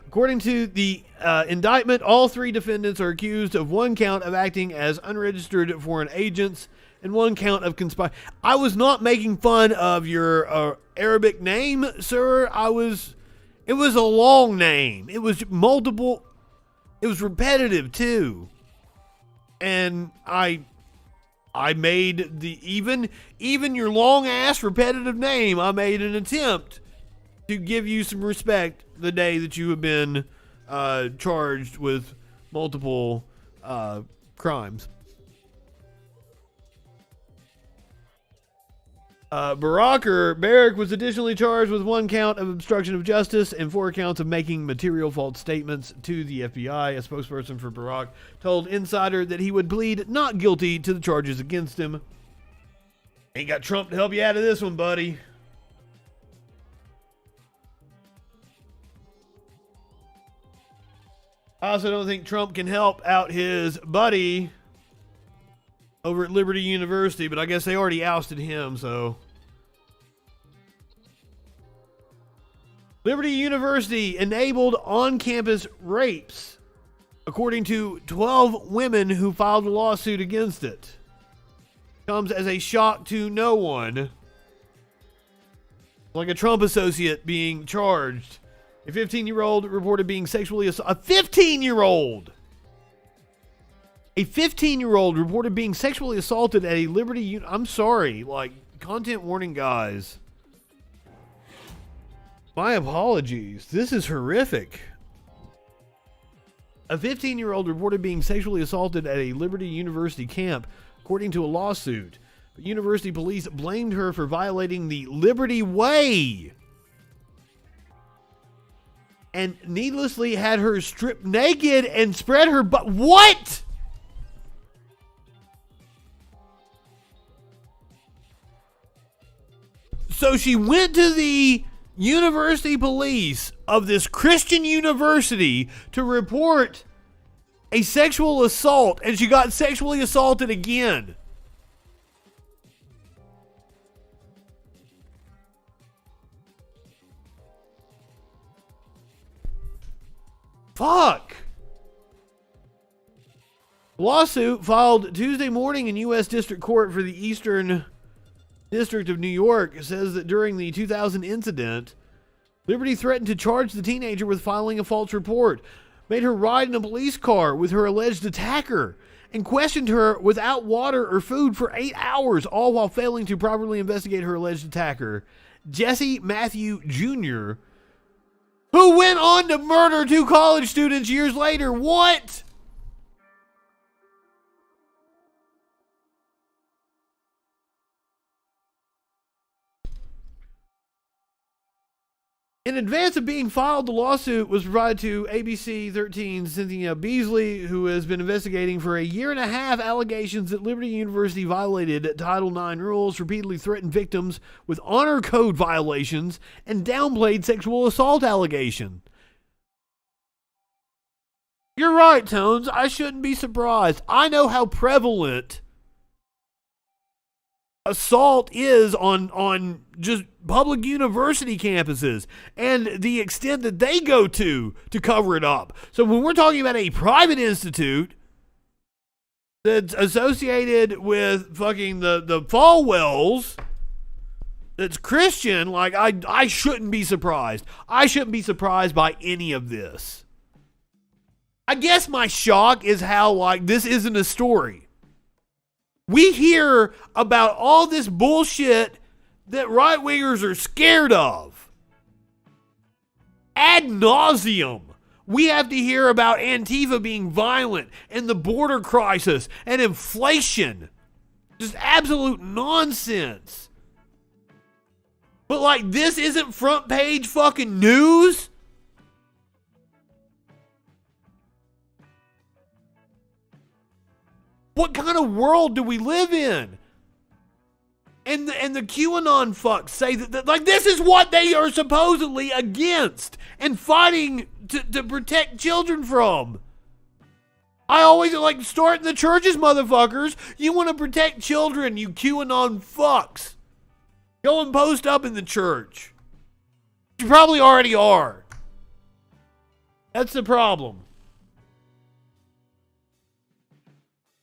According to the indictment, all 3 defendants are accused of 1 count of acting as unregistered foreign agents and 1 count of conspiring. I was not making fun of your Arabic name, sir. It was a long name. It was multiple. It was repetitive too. And I made the even your long ass repetitive name. I made an attempt to give you some respect the day that you have been charged with multiple crimes. Barrack was additionally charged with 1 count of obstruction of justice and 4 counts of making material false statements to the FBI. A spokesperson for Barack told Insider that he would plead not guilty to the charges against him. Ain't got Trump to help you out of this one, buddy. I also don't think Trump can help out his buddy over at Liberty University, but I guess they already ousted him, so. Liberty University enabled on-campus rapes, according to 12 women who filed a lawsuit against it. Comes as a shock to no one. Like a Trump associate being charged. A 15-year-old reported being sexually assaulted. A 15-year-old! A 15-year-old reported being sexually assaulted at a Liberty... I'm sorry, content warning, guys. My apologies. This is horrific. A 15-year-old reported being sexually assaulted at a Liberty University camp, according to a lawsuit. But university police blamed her for violating the Liberty Way and needlessly had her stripped naked and spread her butt. What? So she went to the university police of this Christian university to report a sexual assault, and she got sexually assaulted again. Fuck. Lawsuit filed Tuesday morning in U.S. District Court for the Eastern District of New York says that during the 2000 incident, Liberty threatened to charge the teenager with filing a false report, made her ride in a police car with her alleged attacker, and questioned her without water or food for 8 hours, all while failing to properly investigate her alleged attacker, Jesse Matthew Jr., who went on to murder 2 college students years later. What? In advance of being filed, the lawsuit was provided to ABC 13 Cynthia Beasley, who has been investigating for a year and a half allegations that Liberty University violated Title IX rules, repeatedly threatened victims with honor code violations, and downplayed sexual assault allegations. You're right, Tones. I shouldn't be surprised. I know how prevalent assault is on just public university campuses and the extent that they go to cover it up. So when we're talking about a private institute that's associated with fucking the Falwells, that's Christian, like I shouldn't be surprised. I shouldn't be surprised by any of this. I guess my shock is how like this isn't a story. We hear about all this bullshit that right-wingers are scared of. Ad nauseum. We have to hear about Antifa being violent and the border crisis and inflation. Just absolute nonsense. But like this isn't front page fucking news? What kind of world do we live in? And the QAnon fucks say that like this is what they are supposedly against and fighting to protect children from. I always like starting the churches, motherfuckers. You want to protect children, you QAnon fucks. Go and post up in the church. You probably already are. That's the problem.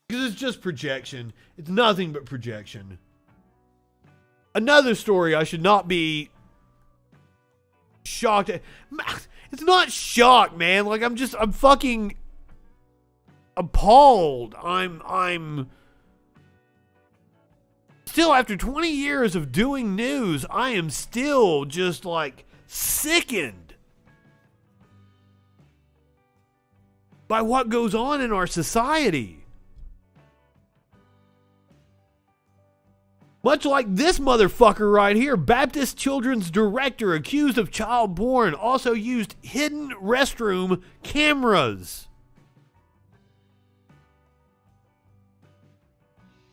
Because it's just projection. It's nothing but projection. Another story I should not be shocked at. It's not shock, man. Like I'm fucking appalled. I'm still, after 20 years of doing news, I am still just like sickened by what goes on in our society. Much like this motherfucker right here, Baptist Children's director accused of child porn also used hidden restroom cameras.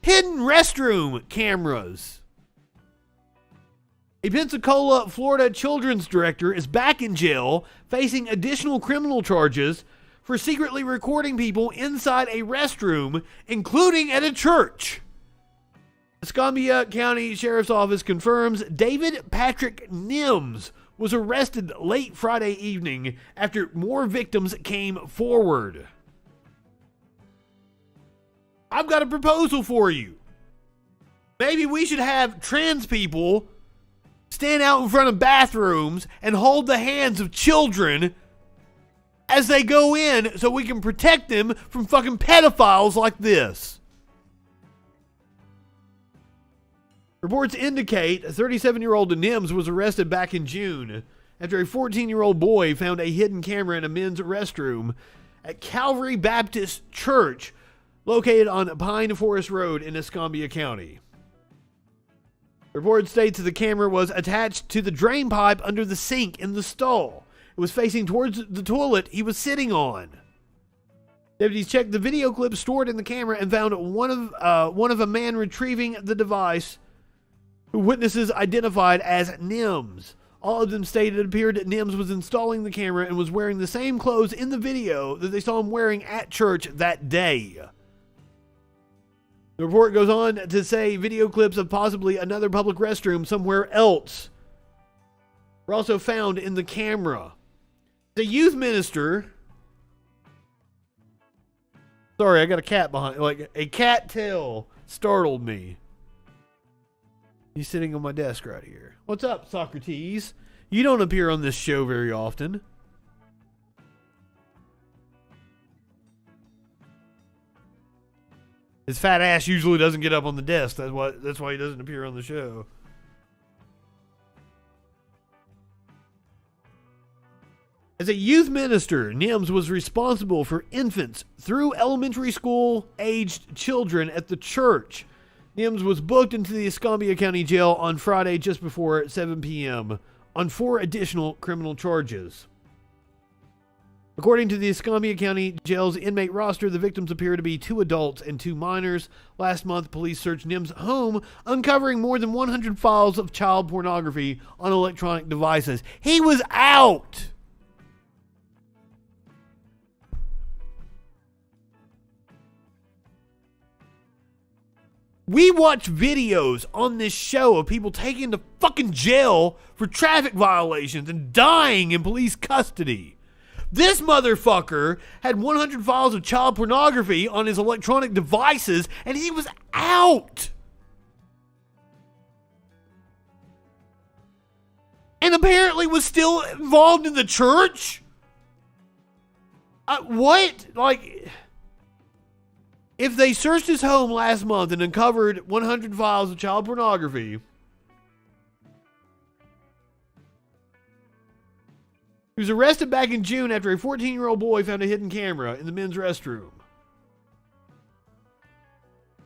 Hidden restroom cameras. A Pensacola, Florida children's director is back in jail facing additional criminal charges for secretly recording people inside a restroom, including at a church. Escambia County Sheriff's Office confirms David Patrick Nims was arrested late Friday evening after more victims came forward. I've got a proposal for you. Maybe we should have trans people stand out in front of bathrooms and hold the hands of children as they go in so we can protect them from fucking pedophiles like this. Reports indicate a 37-year-old Nims was arrested back in June after a 14-year-old boy found a hidden camera in a men's restroom at Calvary Baptist Church located on Pine Forest Road in Escambia County. The report states that the camera was attached to the drain pipe under the sink in the stall. It was facing towards the toilet he was sitting on. Deputies checked the video clip stored in the camera and found one of a man retrieving the device, who witnesses identified as Nims. All of them stated it appeared that Nims was installing the camera and was wearing the same clothes in the video that they saw him wearing at church that day. The report goes on to say video clips of possibly another public restroom somewhere else were also found in the camera. The youth minister... Sorry, I got a cat behind... Like, a cat tail startled me. He's sitting on my desk right here. What's up, Socrates? You don't appear on this show very often. His fat ass usually doesn't get up on the desk. That's why he doesn't appear on the show. As a youth minister, Nims was responsible for infants through elementary school aged children at the church. Nims was booked into the Escambia County Jail on Friday just before 7 p.m. on 4 additional criminal charges. According to the Escambia County Jail's inmate roster, the victims appear to be 2 adults and 2 minors. Last month, police searched Nims' home, uncovering more than 100 files of child pornography on electronic devices. He was out! We watch videos on this show of people taken to fucking jail for traffic violations and dying in police custody. This motherfucker had 100 files of child pornography on his electronic devices, and he was out. And apparently was still involved in the church? What? Like, if they searched his home last month and uncovered 100 files of child pornography, he was arrested back in June after a 14-year-old boy found a hidden camera in the men's restroom.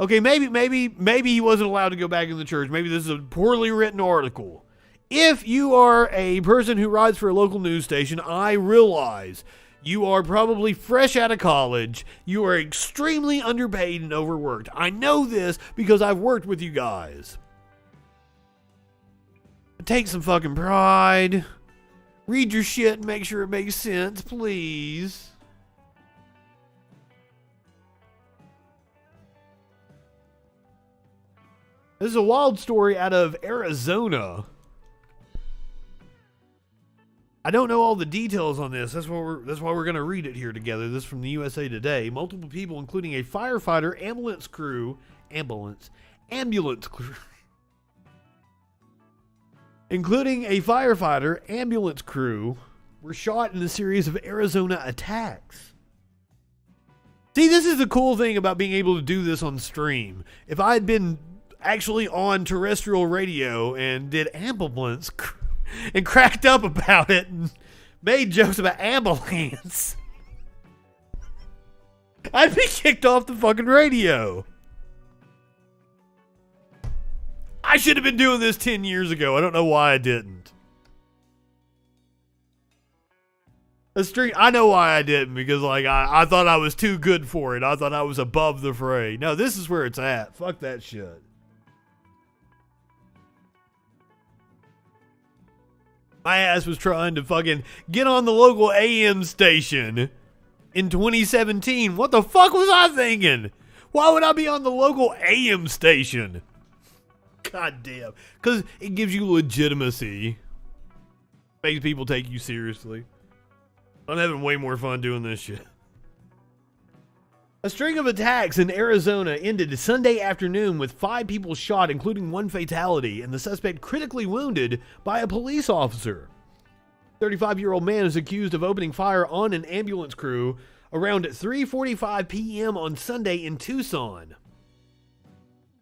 Okay, maybe he wasn't allowed to go back in the church. Maybe this is a poorly written article. If you are a person who writes for a local news station, I realize you are probably fresh out of college. You are extremely underpaid and overworked. I know this because I've worked with you guys. Take some fucking pride. Read your shit and make sure it makes sense, please. This is a wild story out of Arizona. I don't know all the details on this. That's why we're going to read it here together. This is from the USA Today. Multiple people, including a firefighter, ambulance crew, including a firefighter, ambulance crew, were shot in a series of Arizona attacks. See, this is the cool thing about being able to do this on stream. If I had been actually on terrestrial radio and did ambulance and cracked up about it and made jokes about ambulance, I'd be kicked off the fucking radio. I should have been doing this 10 years ago. I don't know why I didn't. I know why I didn't, because like I thought I was too good for it. I thought I was above the fray. No, this is where it's at. Fuck that shit. My ass was trying to fucking get on the local AM station in 2017. What the fuck was I thinking? Why would I be on the local AM station? God damn. Because it gives you legitimacy. Makes people take you seriously. I'm having way more fun doing this shit. A string of attacks in Arizona ended Sunday afternoon with 5 people shot, including 1 fatality, and the suspect critically wounded by a police officer. 35-year-old man is accused of opening fire on an ambulance crew around 3:45 p.m. on Sunday in Tucson.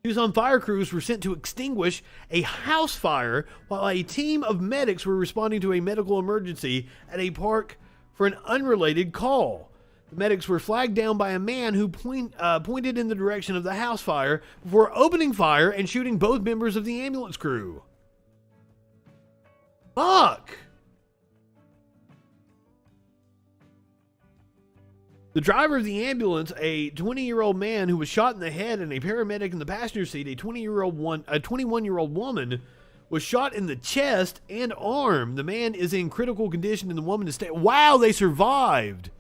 Tucson fire crews were sent to extinguish a house fire while a team of medics were responding to a medical emergency at a park for an unrelated call. The medics were flagged down by a man who pointed in the direction of the house fire before opening fire and shooting both members of the ambulance crew. Fuck! The driver of the ambulance, a 20-year-old man who was shot in the head, and a paramedic in the passenger seat, a 21-year-old woman, was shot in the chest and arm. The man is in critical condition and the woman is stable. Wow, they survived.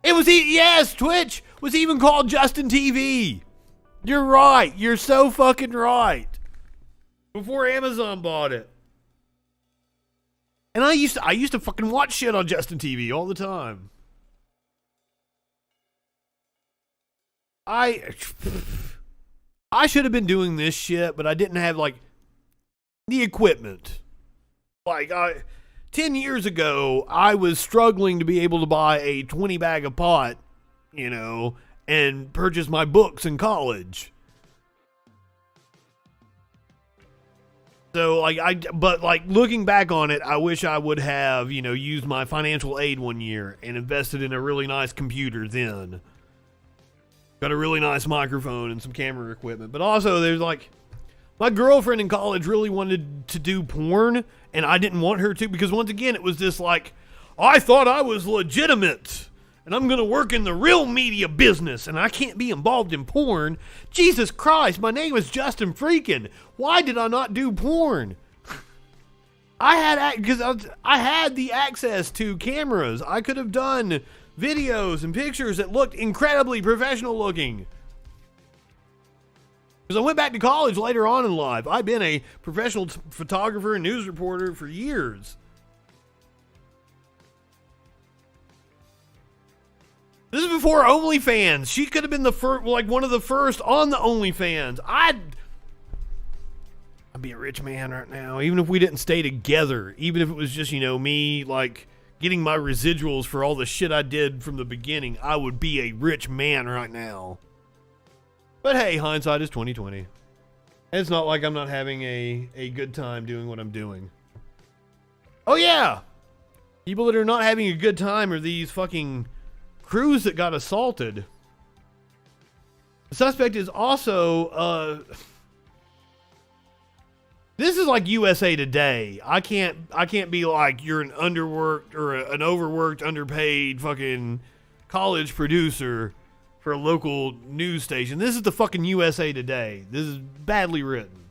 It was, yes, Twitch was even called Justin TV. You're right. You're so fucking right. Before Amazon bought it. And I used to fucking watch shit on Justin TV all the time. I should have been doing this shit, but I didn't have like the equipment. Like, 10 years ago, I was struggling to be able to buy a 20 bag of pot, and purchase my books in college. So, but looking back on it, I wish I would have, used my financial aid one year and invested in a really nice computer then. Got a really nice microphone and some camera equipment. But also, there's my girlfriend in college really wanted to do porn, and I didn't want her to because, once again, it was this I thought I was legitimate, and I'm going to work in the real media business, and I can't be involved in porn. Jesus Christ, my name is Justin FREAKIN. Why did I not do porn? I had the access to cameras. I could have done videos and pictures that looked incredibly professional looking. Because I went back to college later on in life. I've been a professional photographer and news reporter for years. This is before OnlyFans. She could have been the first, one of the first on the OnlyFans. I'd be a rich man right now, even if we didn't stay together. Even if it was just, me, getting my residuals for all the shit I did from the beginning. I would be a rich man right now. But hey, hindsight is 20/20. And it's not like I'm not having a good time doing what I'm doing. Oh yeah! People that are not having a good time are these fucking crews that got assaulted. The suspect is also, this is like USA Today. I can't be like, you're an underworked or an overworked, underpaid fucking college producer for a local news station. This is the fucking USA Today. This is badly written.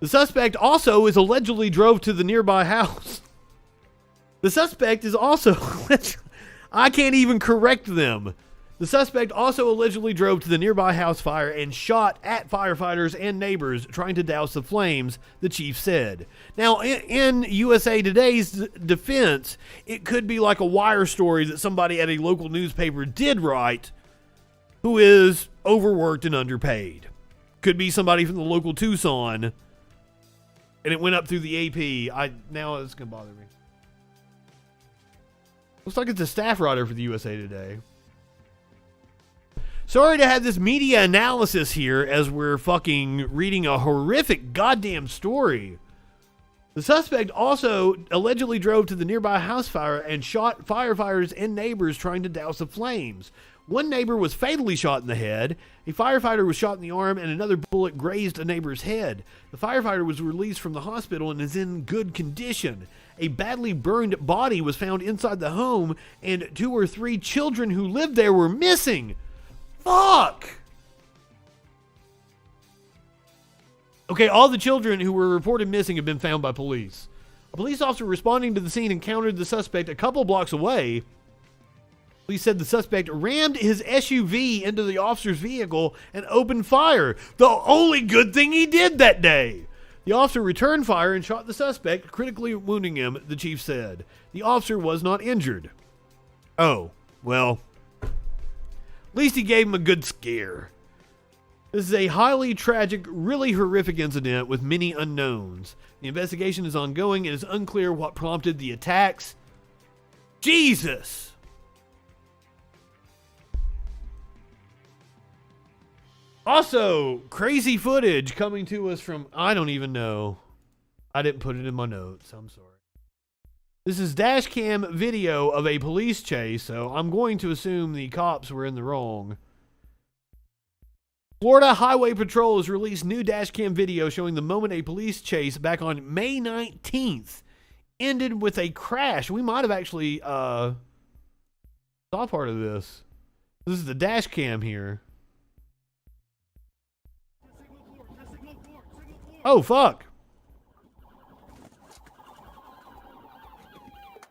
The suspect also is allegedly drove to the nearby house. The suspect is also... I can't even correct them. The suspect also allegedly drove to the nearby house fire and shot at firefighters and neighbors trying to douse the flames, the chief said. Now, in USA Today's defense, it could be like a wire story that somebody at a local newspaper did write who is overworked and underpaid. Could be somebody from the local Tucson, and it went up through the AP. Now it's going to bother me. Looks like it's a staff writer for the USA Today. Sorry to have this media analysis here as we're fucking reading a horrific goddamn story. The suspect also allegedly drove to the nearby house fire and shot firefighters and neighbors trying to douse the flames. One neighbor was fatally shot in the head, a firefighter was shot in the arm, and another bullet grazed a neighbor's head. The firefighter was released from the hospital and is in good condition. A badly burned body was found inside the home, and 2 or 3 children who lived there were missing. Fuck! Okay, all the children who were reported missing have been found by police. A police officer responding to the scene encountered the suspect a couple blocks away. Police said the suspect rammed his SUV into the officer's vehicle and opened fire. The only good thing he did that day. The officer returned fire and shot the suspect, critically wounding him, the chief said. The officer was not injured. Oh, well... at least he gave him a good scare. This is a highly tragic, really horrific incident with many unknowns. The investigation is ongoing. It is unclear what prompted the attacks. Jesus! Also, crazy footage coming to us from, I don't even know. I didn't put it in my notes. I'm sorry. This is dash cam video of a police chase, so I'm going to assume the cops were in the wrong. Florida Highway Patrol has released new dash cam video showing the moment a police chase back on May 19th ended with a crash. We might have actually saw part of this. This is the dash cam here. Oh, fuck.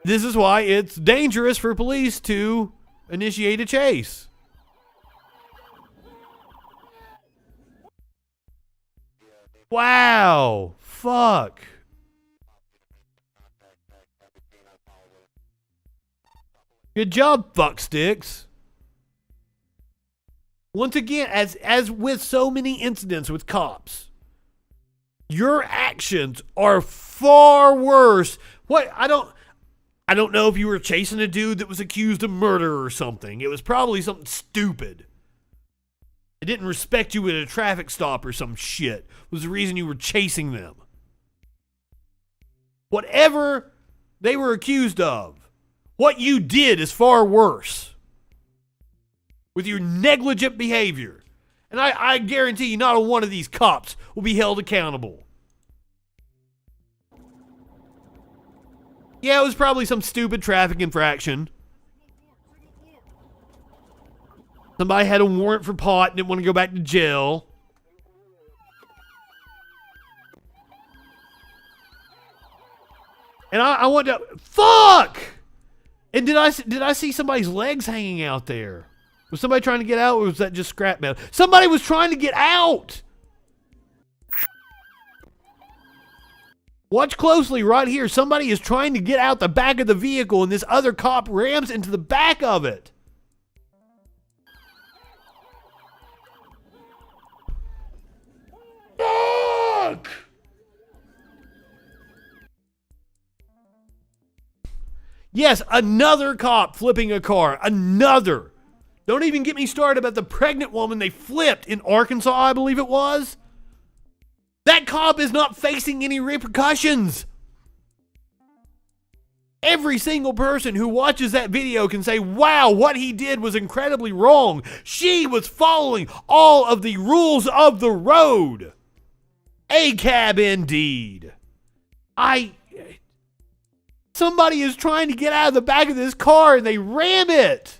This is why it's dangerous for police to initiate a chase. Wow. Fuck. Good job, fucksticks. Once again, as with so many incidents with cops, Your actions are far worse. What? I don't know if you were chasing a dude that was accused of murder or something. It was probably something stupid. It didn't respect you at a traffic stop or some shit. Was the reason you were chasing them. Whatever they were accused of, what you did is far worse. With your negligent behavior. And I guarantee you not a one of these cops will be held accountable. Yeah, it was probably some stupid traffic infraction. Somebody had a warrant for pot and didn't want to go back to jail. And I want to... Fuck! And did I see somebody's legs hanging out there? Was somebody trying to get out, or was that just scrap metal? Somebody was trying to get out! Watch closely right here. Somebody is trying to get out the back of the vehicle, and this other cop rams into the back of it. Fuck! Yes, another cop flipping a car. Another. Don't even get me started about the pregnant woman they flipped in Arkansas, I believe it was. That cop is not facing any repercussions. Every single person who watches that video can say, wow, what he did was incredibly wrong. She was following all of the rules of the road. A cab indeed. Somebody is trying to get out of the back of this car and they ram it.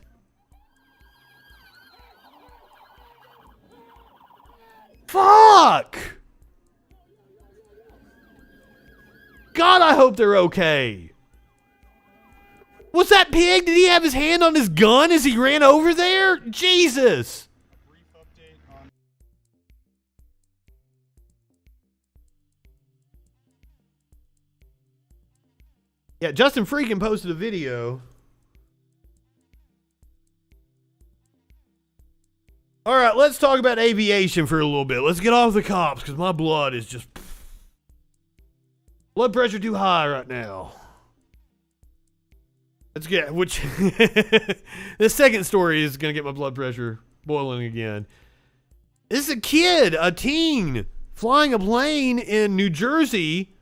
Fuck! God, I hope they're okay. What's that pig? Did he have his hand on his gun as he ran over there? Jesus! Yeah, Justin Freakin posted a video. All right, let's talk about aviation for a little bit. Let's get off the cops because my blood is just... Blood pressure too high right now. Let's get... Which... This second story is going to get my blood pressure boiling again. This is a kid, a teen, flying a plane in New Jersey.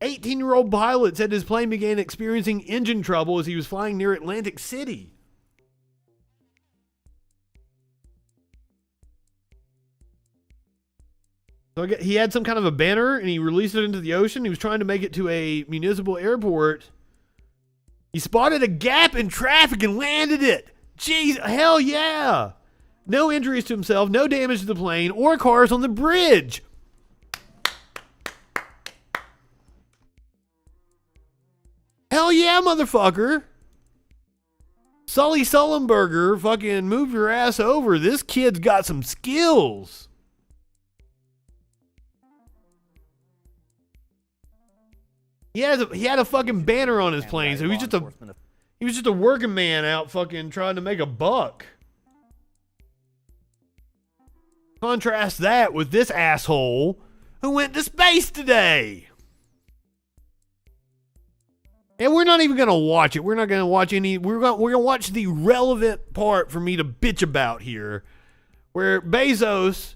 18-year-old pilot said his plane began experiencing engine trouble as he was flying near Atlantic City. So he had some kind of a banner and he released it into the ocean. He was trying to make it to a municipal airport. He spotted a gap in traffic and landed it. Jeez, hell yeah. No injuries to himself, no damage to the plane or cars on the bridge. Hell yeah, motherfucker. Sully Sullenberger, fucking move your ass over. This kid's got some skills. He had a fucking banner on his plane, so he was just a working man out fucking trying to make a buck. Contrast that with this asshole who went to space today. And we're not even going to watch it. We're not going to watch any... We're going to watch the relevant part for me to bitch about here. Where Bezos,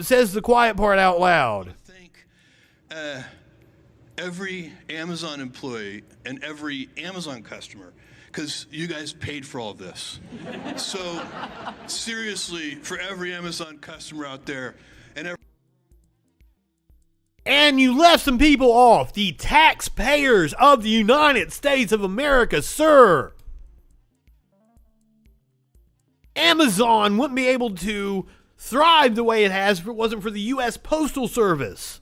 says the quiet part out loud.
Every Amazon employee and every Amazon customer, because you guys paid for all this. So, seriously, for every Amazon customer out there
and you left some people off. The taxpayers of the United States of America, sir. Amazon wouldn't be able to thrive the way it has if it wasn't for the U.S. Postal Service.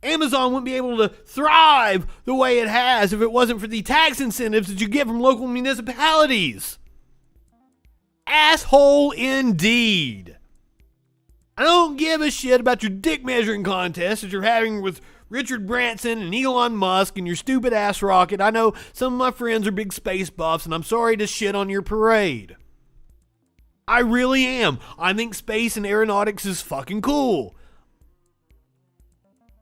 Amazon wouldn't be able to thrive the way it has if it wasn't for the tax incentives that you get from local municipalities. Asshole indeed. I don't give a shit about your dick measuring contest that you're having with Richard Branson and Elon Musk and your stupid ass rocket. I know some of my friends are big space buffs and I'm sorry to shit on your parade. I really am. I think space and aeronautics is fucking cool.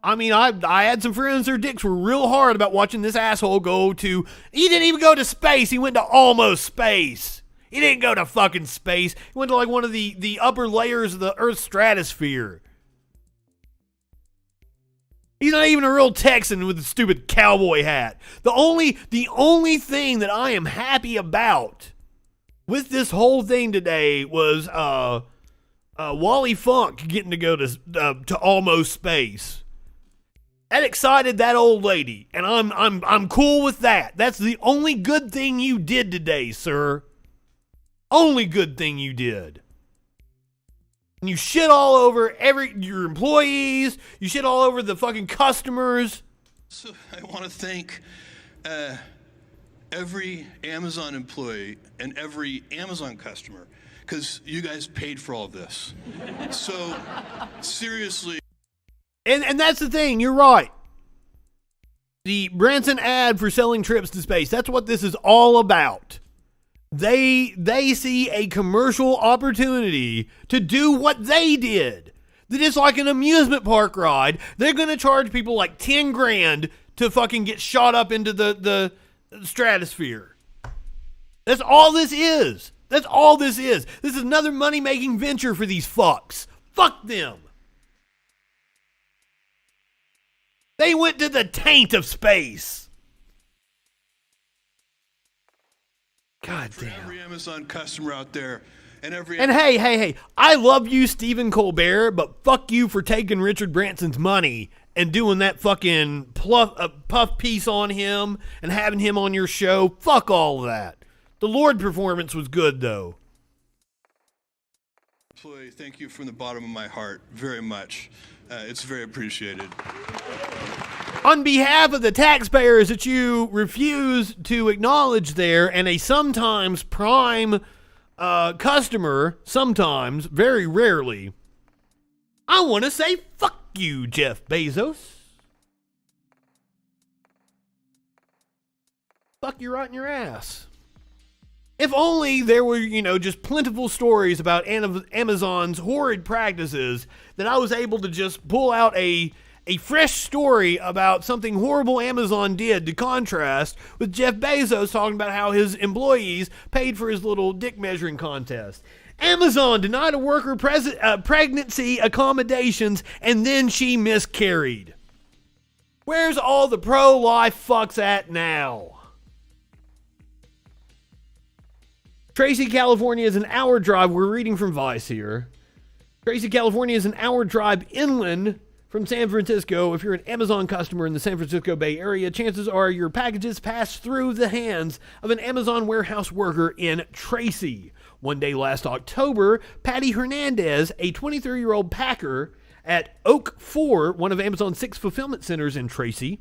I mean, I had some friends, their dicks were real hard about watching this asshole go to, he didn't even go to space, he went to almost space. He didn't go to fucking space. He went to like one of the upper layers of the Earth's stratosphere. He's not even a real Texan with a stupid cowboy hat. The only thing that I am happy about with this whole thing today was Wally Funk getting to go to almost space. That excited that old lady, and I'm cool with that. That's the only good thing you did today, sir. Only good thing you did. And you shit all over your employees. You shit all over the fucking customers.
So I want to thank every Amazon employee and every Amazon customer, because you guys paid for all this. So seriously.
And that's the thing, you're right. The Branson ad for selling trips to space, that's what this is all about. They see a commercial opportunity to do what they did. That is like an amusement park ride. They're going to charge people like 10 grand to fucking get shot up into the stratosphere. That's all this is. That's all this is. This is another money-making venture for these fucks. Fuck them. They went to the taint of space. God damn.
For every Amazon customer out there, and
hey, I love you, Stephen Colbert, but fuck you for taking Richard Branson's money and doing that fucking puff piece on him and having him on your show. Fuck all of that. The Lord performance was good, though.
Thank you from the bottom of my heart very much. It's very appreciated.
On behalf of the taxpayers that you refuse to acknowledge there, and a sometimes prime customer, sometimes, very rarely, I want to say fuck you, Jeff Bezos. Fuck you right in your ass. If only there were, just plentiful stories about Amazon's horrid practices, that I was able to just pull out a fresh story about something horrible Amazon did to contrast with Jeff Bezos talking about how his employees paid for his little dick measuring contest. Amazon denied a worker pregnancy accommodations and then she miscarried. Where's all the pro-life fucks at now? Tracy, California is an hour drive. We're reading from Vice here. Tracy, California is an hour drive inland from San Francisco. If you're an Amazon customer in the San Francisco Bay Area, chances are your packages pass through the hands of an Amazon warehouse worker in Tracy. One day last October, Patty Hernandez, a 23-year-old packer at Oak 4, one of Amazon's 6 fulfillment centers in Tracy,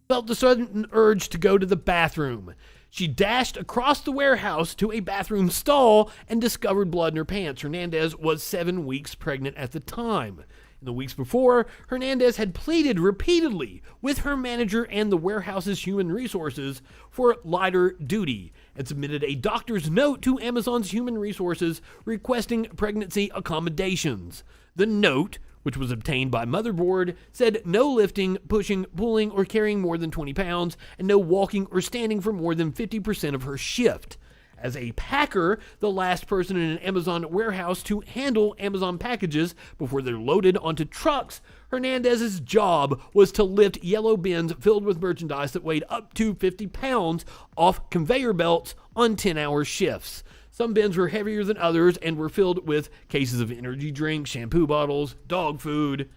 felt the sudden urge to go to the bathroom. She dashed across the warehouse to a bathroom stall and discovered blood in her pants. Hernandez was 7 weeks pregnant at the time. In the weeks before, Hernandez had pleaded repeatedly with her manager and the warehouse's human resources for lighter duty and submitted a doctor's note to Amazon's human resources requesting pregnancy accommodations. The note, which was obtained by Motherboard, said no lifting, pushing, pulling, or carrying more than 20 pounds, and no walking or standing for more than 50% of her shift. As a packer, the last person in an Amazon warehouse to handle Amazon packages before they're loaded onto trucks, Hernandez's job was to lift yellow bins filled with merchandise that weighed up to 50 pounds off conveyor belts on 10-hour shifts. Some bins were heavier than others and were filled with cases of energy drinks, shampoo bottles, dog food.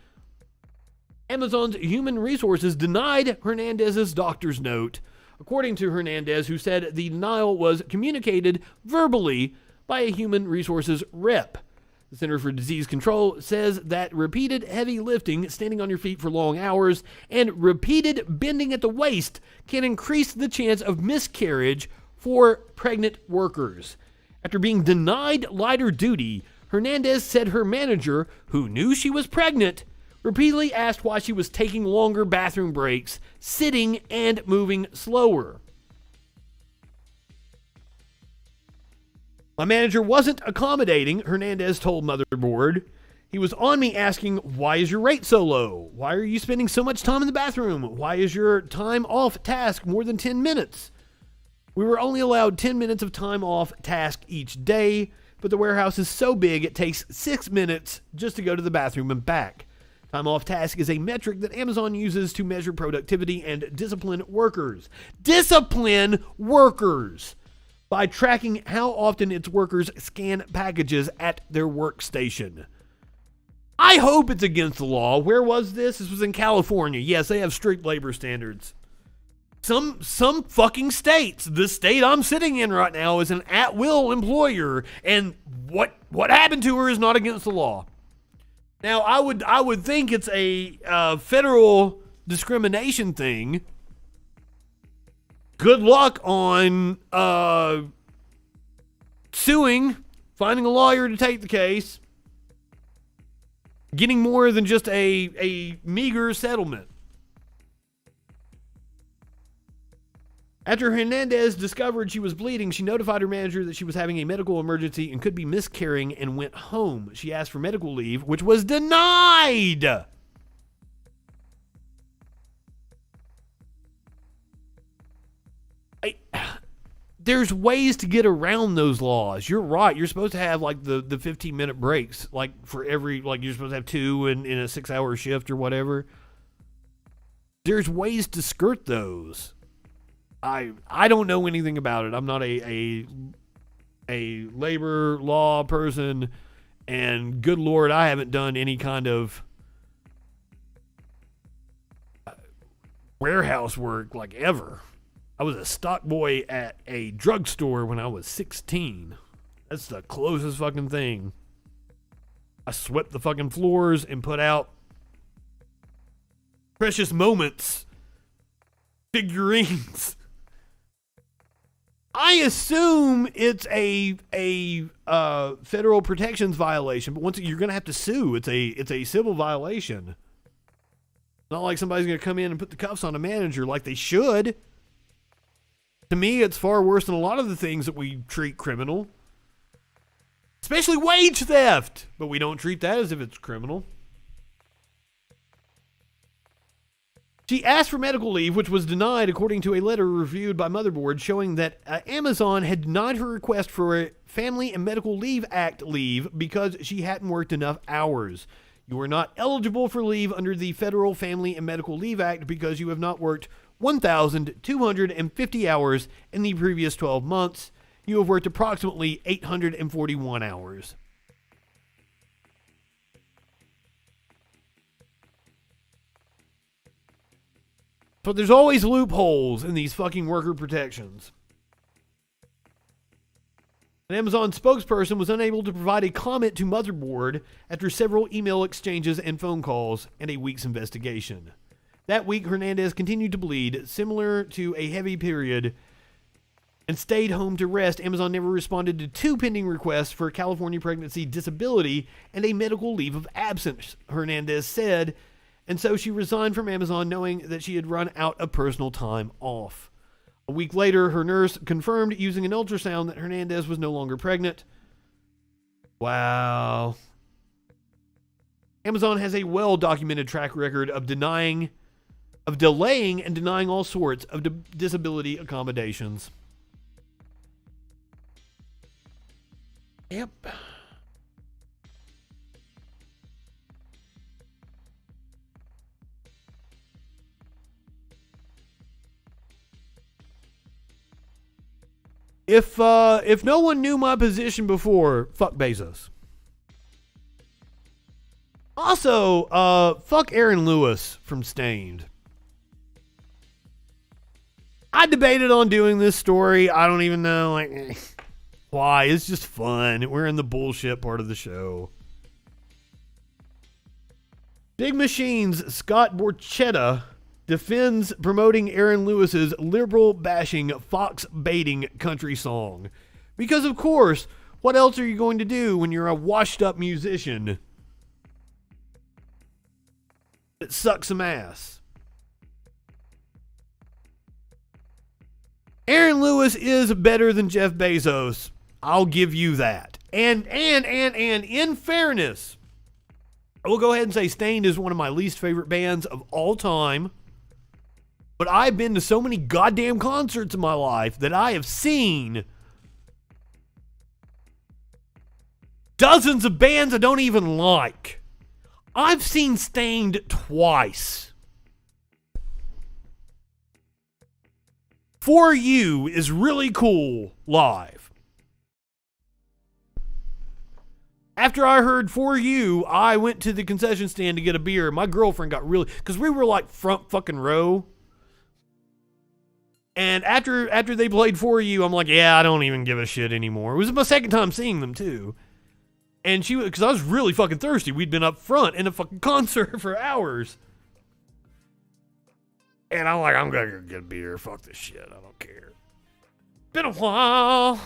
Amazon's human resources denied Hernandez's doctor's note, according to Hernandez, who said the denial was communicated verbally by a human resources rep. The Center for Disease Control says that repeated heavy lifting, standing on your feet for long hours, and repeated bending at the waist can increase the chance of miscarriage for pregnant workers. After being denied lighter duty, Hernandez said her manager, who knew she was pregnant, repeatedly asked why she was taking longer bathroom breaks, sitting and moving slower. My manager wasn't accommodating, Hernandez told Motherboard. He was on me asking, why is your rate so low? Why are you spending so much time in the bathroom? Why is your time off task more than 10 minutes? We were only allowed 10 minutes of time off task each day, but the warehouse is so big it takes 6 minutes just to go to the bathroom and back. Time off task is a metric that Amazon uses to measure productivity and discipline workers. Discipline workers! By tracking how often its workers scan packages at their workstation. I hope it's against the law. Where was this? This was in California. Yes, they have strict labor standards. Some fucking states. The state I'm sitting in right now is an at-will employer, and what happened to her is not against the law. Now, I would think it's a federal discrimination thing. Good luck on suing, finding a lawyer to take the case, getting more than just a meager settlement. After Hernandez discovered she was bleeding, she notified her manager that she was having a medical emergency and could be miscarrying and went home. She asked for medical leave, which was denied. There's ways to get around those laws. You're right. You're supposed to have like the 15-minute breaks, like for every, like you're supposed to have 2 in a 6-hour shift or whatever. There's ways to skirt those. I don't know anything about it. I'm not a labor law person, and good Lord, I haven't done any kind of warehouse work like ever. I was a stock boy at a drugstore when I was 16. That's the closest fucking thing. I swept the fucking floors and put out Precious Moments figurines. I assume it's a federal protections violation, but once you're going to have to sue, it's a civil violation. Not like somebody's going to come in and put the cuffs on a manager like they should. To me, it's far worse than a lot of the things that we treat criminal. Especially wage theft. But we don't treat that as if it's criminal. She asked for medical leave, which was denied according to a letter reviewed by Motherboard showing that Amazon had denied her request for a Family and Medical Leave Act leave because she hadn't worked enough hours. You are not eligible for leave under the Federal Family and Medical Leave Act because you have not worked 1,250 hours in the previous 12 months. You have worked approximately 841 hours. But there's always loopholes in these fucking worker protections. An Amazon spokesperson was unable to provide a comment to Motherboard after several email exchanges and phone calls and a week's investigation. That week, Hernandez continued to bleed, similar to a heavy period, and stayed home to rest. Amazon never responded to 2 pending requests for California pregnancy disability and a medical leave of absence, Hernandez said, and so she resigned from Amazon knowing that she had run out of personal time off. A week later, her nurse confirmed using an ultrasound that Hernandez was no longer pregnant. Wow. Amazon has a well-documented track record of delaying and denying all sorts of disability accommodations. Yep. If no one knew my position before, fuck Bezos. Also, fuck Aaron Lewis from Stained. I debated on doing this story. I don't even know why. It's just fun. We're in the bullshit part of the show. Big Machine's Scott Borchetta defends promoting Aaron Lewis's liberal-bashing, fox-baiting country song. Because, of course, what else are you going to do when you're a washed-up musician that sucks some ass? Aaron Lewis is better than Jeff Bezos. I'll give you that. And in fairness, I will go ahead and say Stained is one of my least favorite bands of all time. But I've been to so many goddamn concerts in my life that I have seen dozens of bands I don't even like. I've seen Stained twice. For You is really cool live. After I heard For You, I went to the concession stand to get a beer. My girlfriend got really, because we were like front fucking row. And after they played For You, I'm like, yeah, I don't even give a shit anymore. It was my second time seeing them too. And she, because I was really fucking thirsty. We'd been up front in a fucking concert for hours. And I'm like, I'm gonna go get a beer. Fuck this shit. I don't care. Been a while.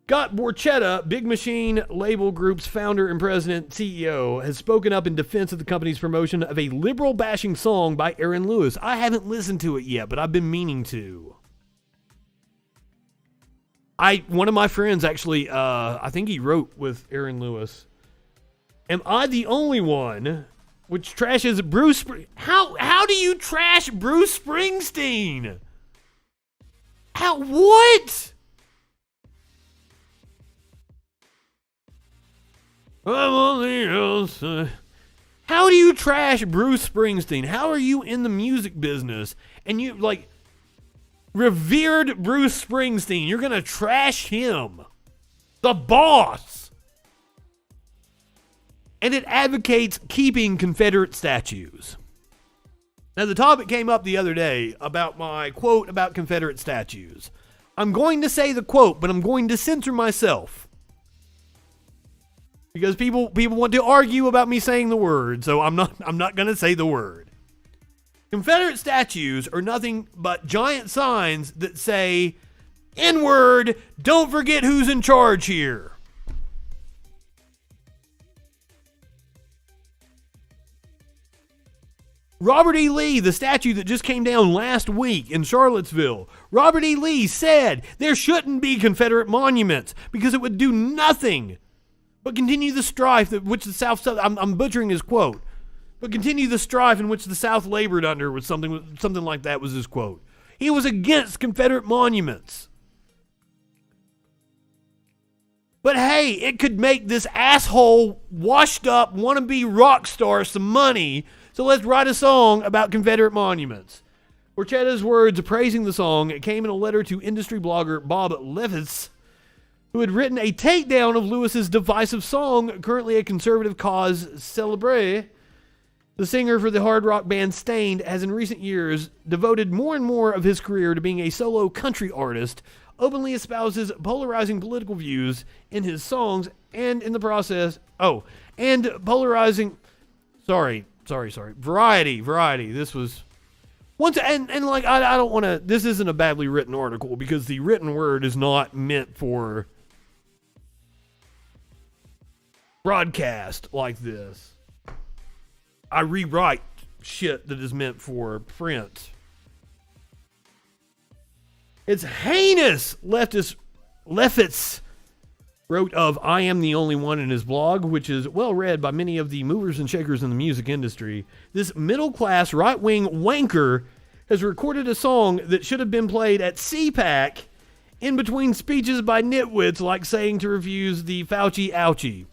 Scott Borchetta, Big Machine Label Group's founder and president, CEO, has spoken up in defense of the company's promotion of a liberal-bashing song by Aaron Lewis. I haven't listened to it yet, but I've been meaning to. One of my friends actually, I think he wrote with Aaron Lewis. Am I the only one which trashes Bruce How do you trash Bruce Springsteen? What? I'm on the outside. How do you trash Bruce Springsteen? How are you in the music business and you, like, revered Bruce Springsteen? You're going to trash him. The boss. And it advocates keeping Confederate statues. Now, the topic came up the other day about my quote about Confederate statues. I'm going to say the quote, but I'm going to censor myself. Because people want to argue about me saying the word, so I'm not going to say the word. Confederate statues are nothing but giant signs that say, N-word, don't forget who's in charge here. Robert E. Lee, the statue that just came down last week in Charlottesville, Robert E. Lee said there shouldn't be Confederate monuments because it would do nothing but continue the strife that which the South, I'm butchering his quote, but continue the strife in which the South labored under, was something like that was his quote. He was against Confederate monuments. But hey, it could make this asshole washed up wannabe rock star some money, so let's write a song about Confederate monuments. Borchetta's words praising the song came in a letter to industry blogger Bob Levis, who had written a takedown of Lewis's divisive song, currently a conservative cause celebre. The singer for the hard rock band Stained has in recent years devoted more and more of his career to being a solo country artist, openly espouses polarizing political views in his songs, and in the process, variety. This was once, and like, I don't want to, this isn't a badly written article because the written word is not meant for broadcast like this. I rewrite shit that is meant for print. It's heinous, Leftists wrote of I Am the Only One in his blog, which is well read by many of the movers and shakers in the music industry. This middle-class right-wing wanker has recorded a song that should have been played at CPAC in between speeches by nitwits like saying to refuse the Fauci ouchie.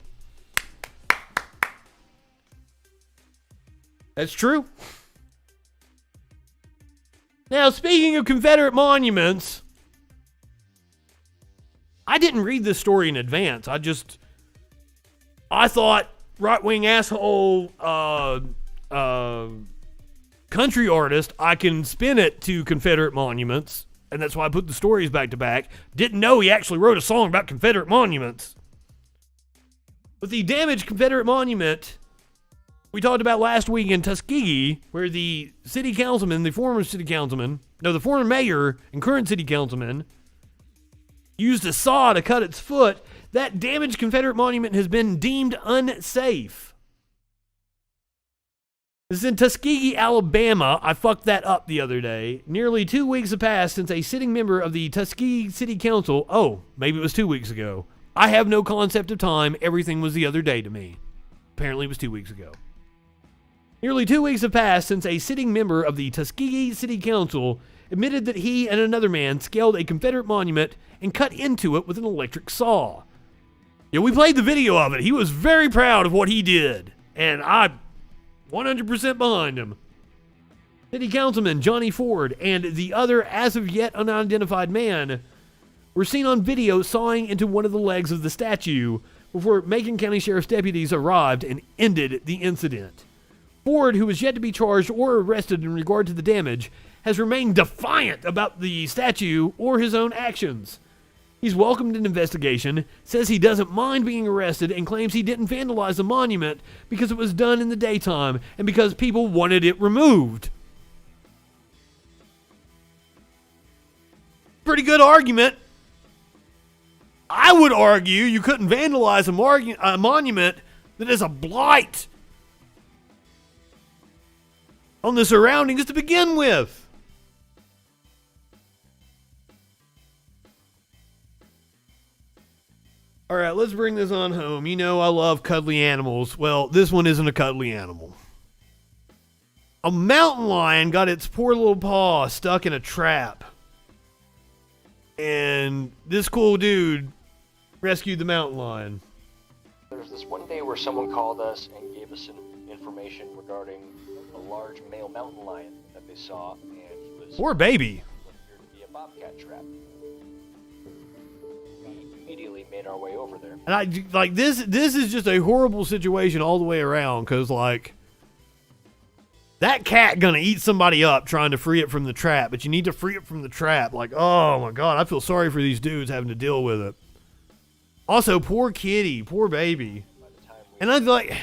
That's true. Now, speaking of Confederate monuments, I didn't read this story in advance. I thought right-wing asshole country artist, I can spin it to Confederate monuments, and that's why I put the stories back to back. Didn't know he actually wrote a song about Confederate monuments. But the damaged Confederate monument we talked about last week in Tuskegee, where the former mayor and current city councilman used a saw to cut its foot, that damaged Confederate monument has been deemed unsafe. This is in Tuskegee, Alabama. I fucked that up the other day. Nearly 2 weeks have passed since a sitting member of the Tuskegee City Council, maybe it was 2 weeks ago. I have no concept of time. Everything was the other day to me. Apparently it was 2 weeks ago. Nearly 2 weeks have passed since a sitting member of the Tuskegee City Council admitted that he and another man scaled a Confederate monument and cut into it with an electric saw. Yeah, we played the video of it. He was very proud of what he did, and I'm 100% behind him. City Councilman Johnny Ford and the other as of yet unidentified man were seen on video sawing into one of the legs of the statue before Macon County Sheriff's deputies arrived and ended the incident. Ford, who is yet to be charged or arrested in regard to the damage, has remained defiant about the statue or his own actions. He's welcomed an investigation, says he doesn't mind being arrested, and claims he didn't vandalize the monument because it was done in the daytime and because people wanted it removed. Pretty good argument. I would argue you couldn't vandalize a monument that is a blight on the surroundings to begin with. All right, let's bring this on home. You know I love cuddly animals. Well, this one isn't a cuddly animal. A mountain lion got its poor little paw stuck in a trap. And this cool dude rescued the mountain lion.
There's this one day where someone called us and gave us some information regarding a large male mountain lion that they saw, and he was
poor baby.
appeared to be a bobcat trap. We immediately made our way over there.
And I like this is just a horrible situation all the way around, because like that cat gonna eat somebody up trying to free it from the trap, but you need to free it from the trap. Like, oh my god, I feel sorry for these dudes having to deal with it. Also, poor kitty, poor baby. And I'd like,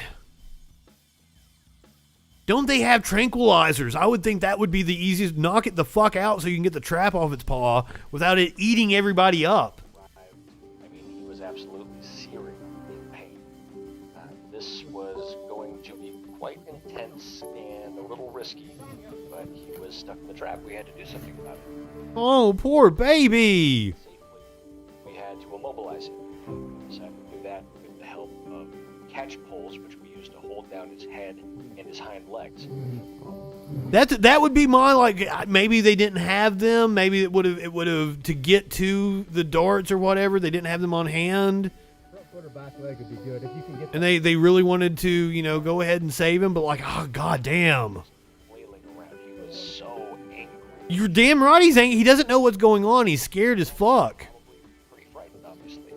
don't they have tranquilizers? I would think that would be the easiest. Knock it the fuck out so you can get the trap off its paw without it eating everybody up.
I mean, he was absolutely searing in pain. This was going to be quite intense and a little risky, but he was stuck in the trap. We had to do something about it.
Oh, poor baby.
We had to immobilize him. We decided to do that with the help of catch poles, which we used to hold down his head and his hind legs.
That would be my, like, maybe they didn't have them. Maybe it would have to get to the darts or whatever. They didn't have them on hand.
Front foot or back leg would be good if you can get.
And they really wanted to, you know, go ahead and save him, but like, oh god damn.
Flailing around, he was so angry.
You're damn right he's angry. He doesn't know what's going on. He's scared as fuck.
Pretty frightened, obviously.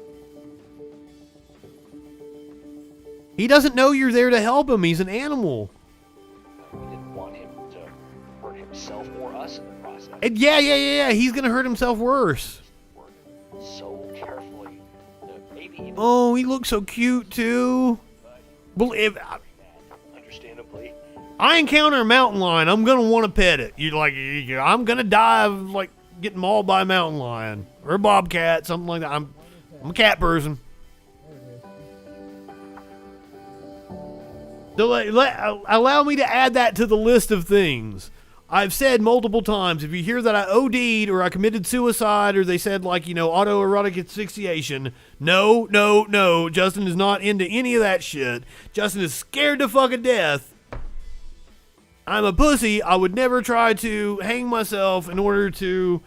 He doesn't know you're there to help him. He's an animal.
We didn't want him to hurt himself or us in the process.
And yeah. He's gonna hurt himself worse.
So carefully. Maybe
Oh, he looks so cute too.
understandably.
I encounter a mountain lion, I'm gonna want to pet it. I'm gonna die of like getting mauled by a mountain lion or a bobcat, something like that. I'm a cat person. So allow me to add that to the list of things. I've said multiple times, if you hear that I OD'd or I committed suicide or they said like, you know, autoerotic asphyxiation, no, Justin is not into any of that shit. Justin is scared to fucking death. I'm a pussy. I would never try to hang myself in order to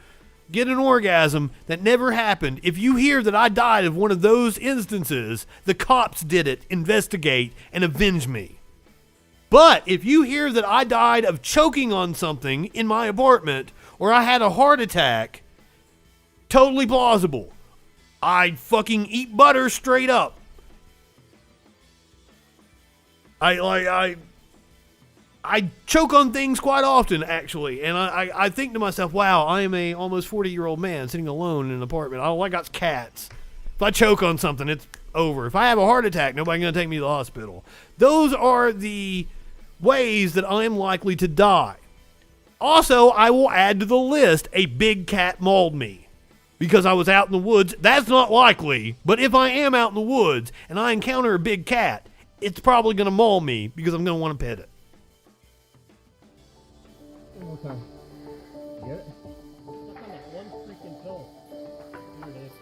get an orgasm. That never happened. If you hear that I died of one of those instances, the cops did it. Investigate and avenge me. But if you hear that I died of choking on something in my apartment or I had a heart attack, totally plausible. I fucking eat butter straight up. I choke on things quite often, actually, and I think to myself, wow, I am a almost 40-year-old man sitting alone in an apartment. All I got's cats. If I choke on something, it's over. If I have a heart attack, nobody's going to take me to the hospital. Those are the ways that I am likely to die. Also, I will add to the list, a big cat mauled me because I was out in the woods. That's not likely, but if I am out in the woods and I encounter a big cat, it's probably going to maul me because I'm going to want to pet it.
One more time. You get it? Look on that one freaking pill. Here it is.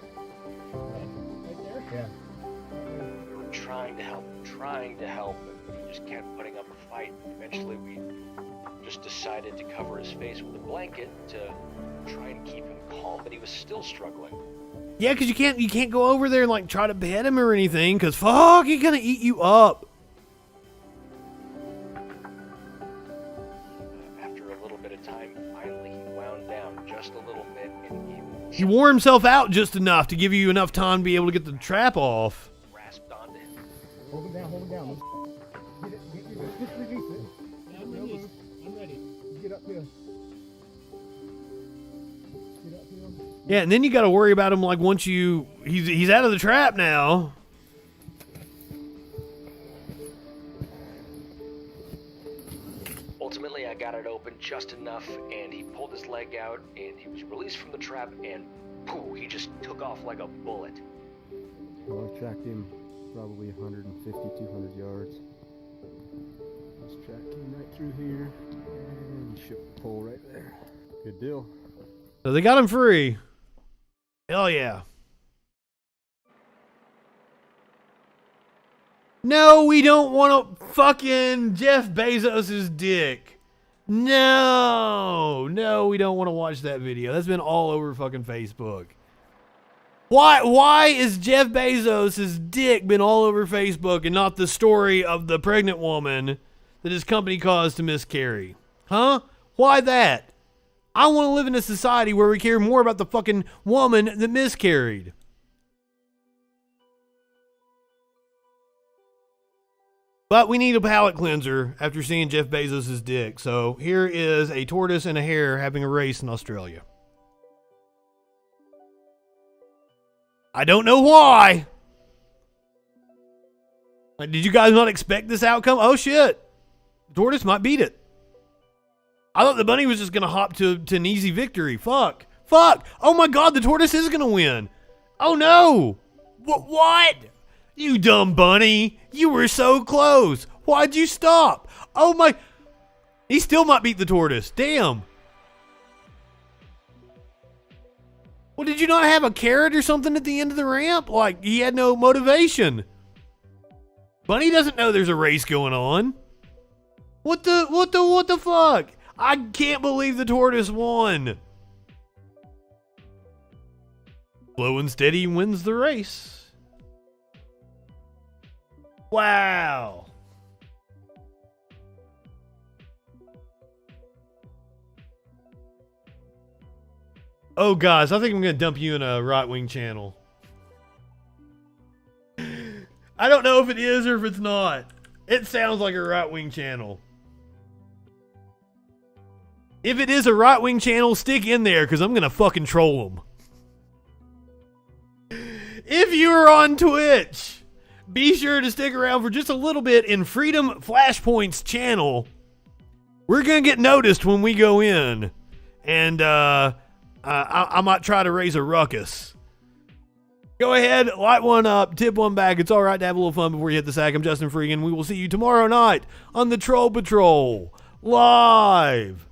Okay. Right there? Yeah.
trying to help and he just kept putting up a fight. Eventually we just decided to cover his face with a blanket to try and keep him calm, but he was still struggling.
Yeah, because you can't go over there and like try to pet him or anything, because fuck, he's gonna eat you up.
After a little bit of time, finally he wound down just a little bit, and
He wore himself out just enough to give you enough time to be able to get the trap off.
grasped onto him.
Hold him down, hold him down. Get it, just release it.
I'm ready. I'm ready.
Get up here. Get up here.
Yeah, and then you got to worry about him like once he's out of the trap now.
Ultimately, I got it open just enough, and he pulled his leg out, and he was released from the trap, and pooh, he just took off like a bullet.
Well, I tracked him probably 150, 200 yards. Just tracked him right through here, and shook the pole right there. Good deal.
So they got him free. Hell yeah. No, we don't want to fucking Jeff Bezos' dick. No, we don't want to watch that video. That's been all over fucking Facebook. Why is Jeff Bezos' dick been all over Facebook and not the story of the pregnant woman that his company caused to miscarry? Huh? Why that? I want to live in a society where we care more about the fucking woman that miscarried. But we need a palate cleanser after seeing Jeff Bezos' dick. So here is a tortoise and a hare having a race in Australia. I don't know why. Like, did you guys not expect this outcome? Oh shit. The tortoise might beat it. I thought the bunny was just going to hop to an easy victory. Fuck. Oh my god, the tortoise is going to win. Oh no. What? You dumb bunny. You were so close. Why'd you stop? Oh my. He still might beat the tortoise. Damn. Well, did you not have a carrot or something at the end of the ramp? Like, he had no motivation. Bunny doesn't know there's a race going on. What the fuck? I can't believe the tortoise won. Slow and steady wins the race. Wow. Oh, guys, I think I'm going to dump you in a right-wing channel. I don't know if it is or if it's not. It sounds like a right-wing channel. If it is a right-wing channel, stick in there because I'm going to fucking troll them. If you're on Twitch, be sure to stick around for just a little bit in Freedom Flashpoint's channel. We're going to get noticed when we go in. And I might try to raise a ruckus. Go ahead, light one up, tip one back. It's all right to have a little fun before you hit the sack. I'm Justin Freakin. We will see you tomorrow night on the Troll Patrol live.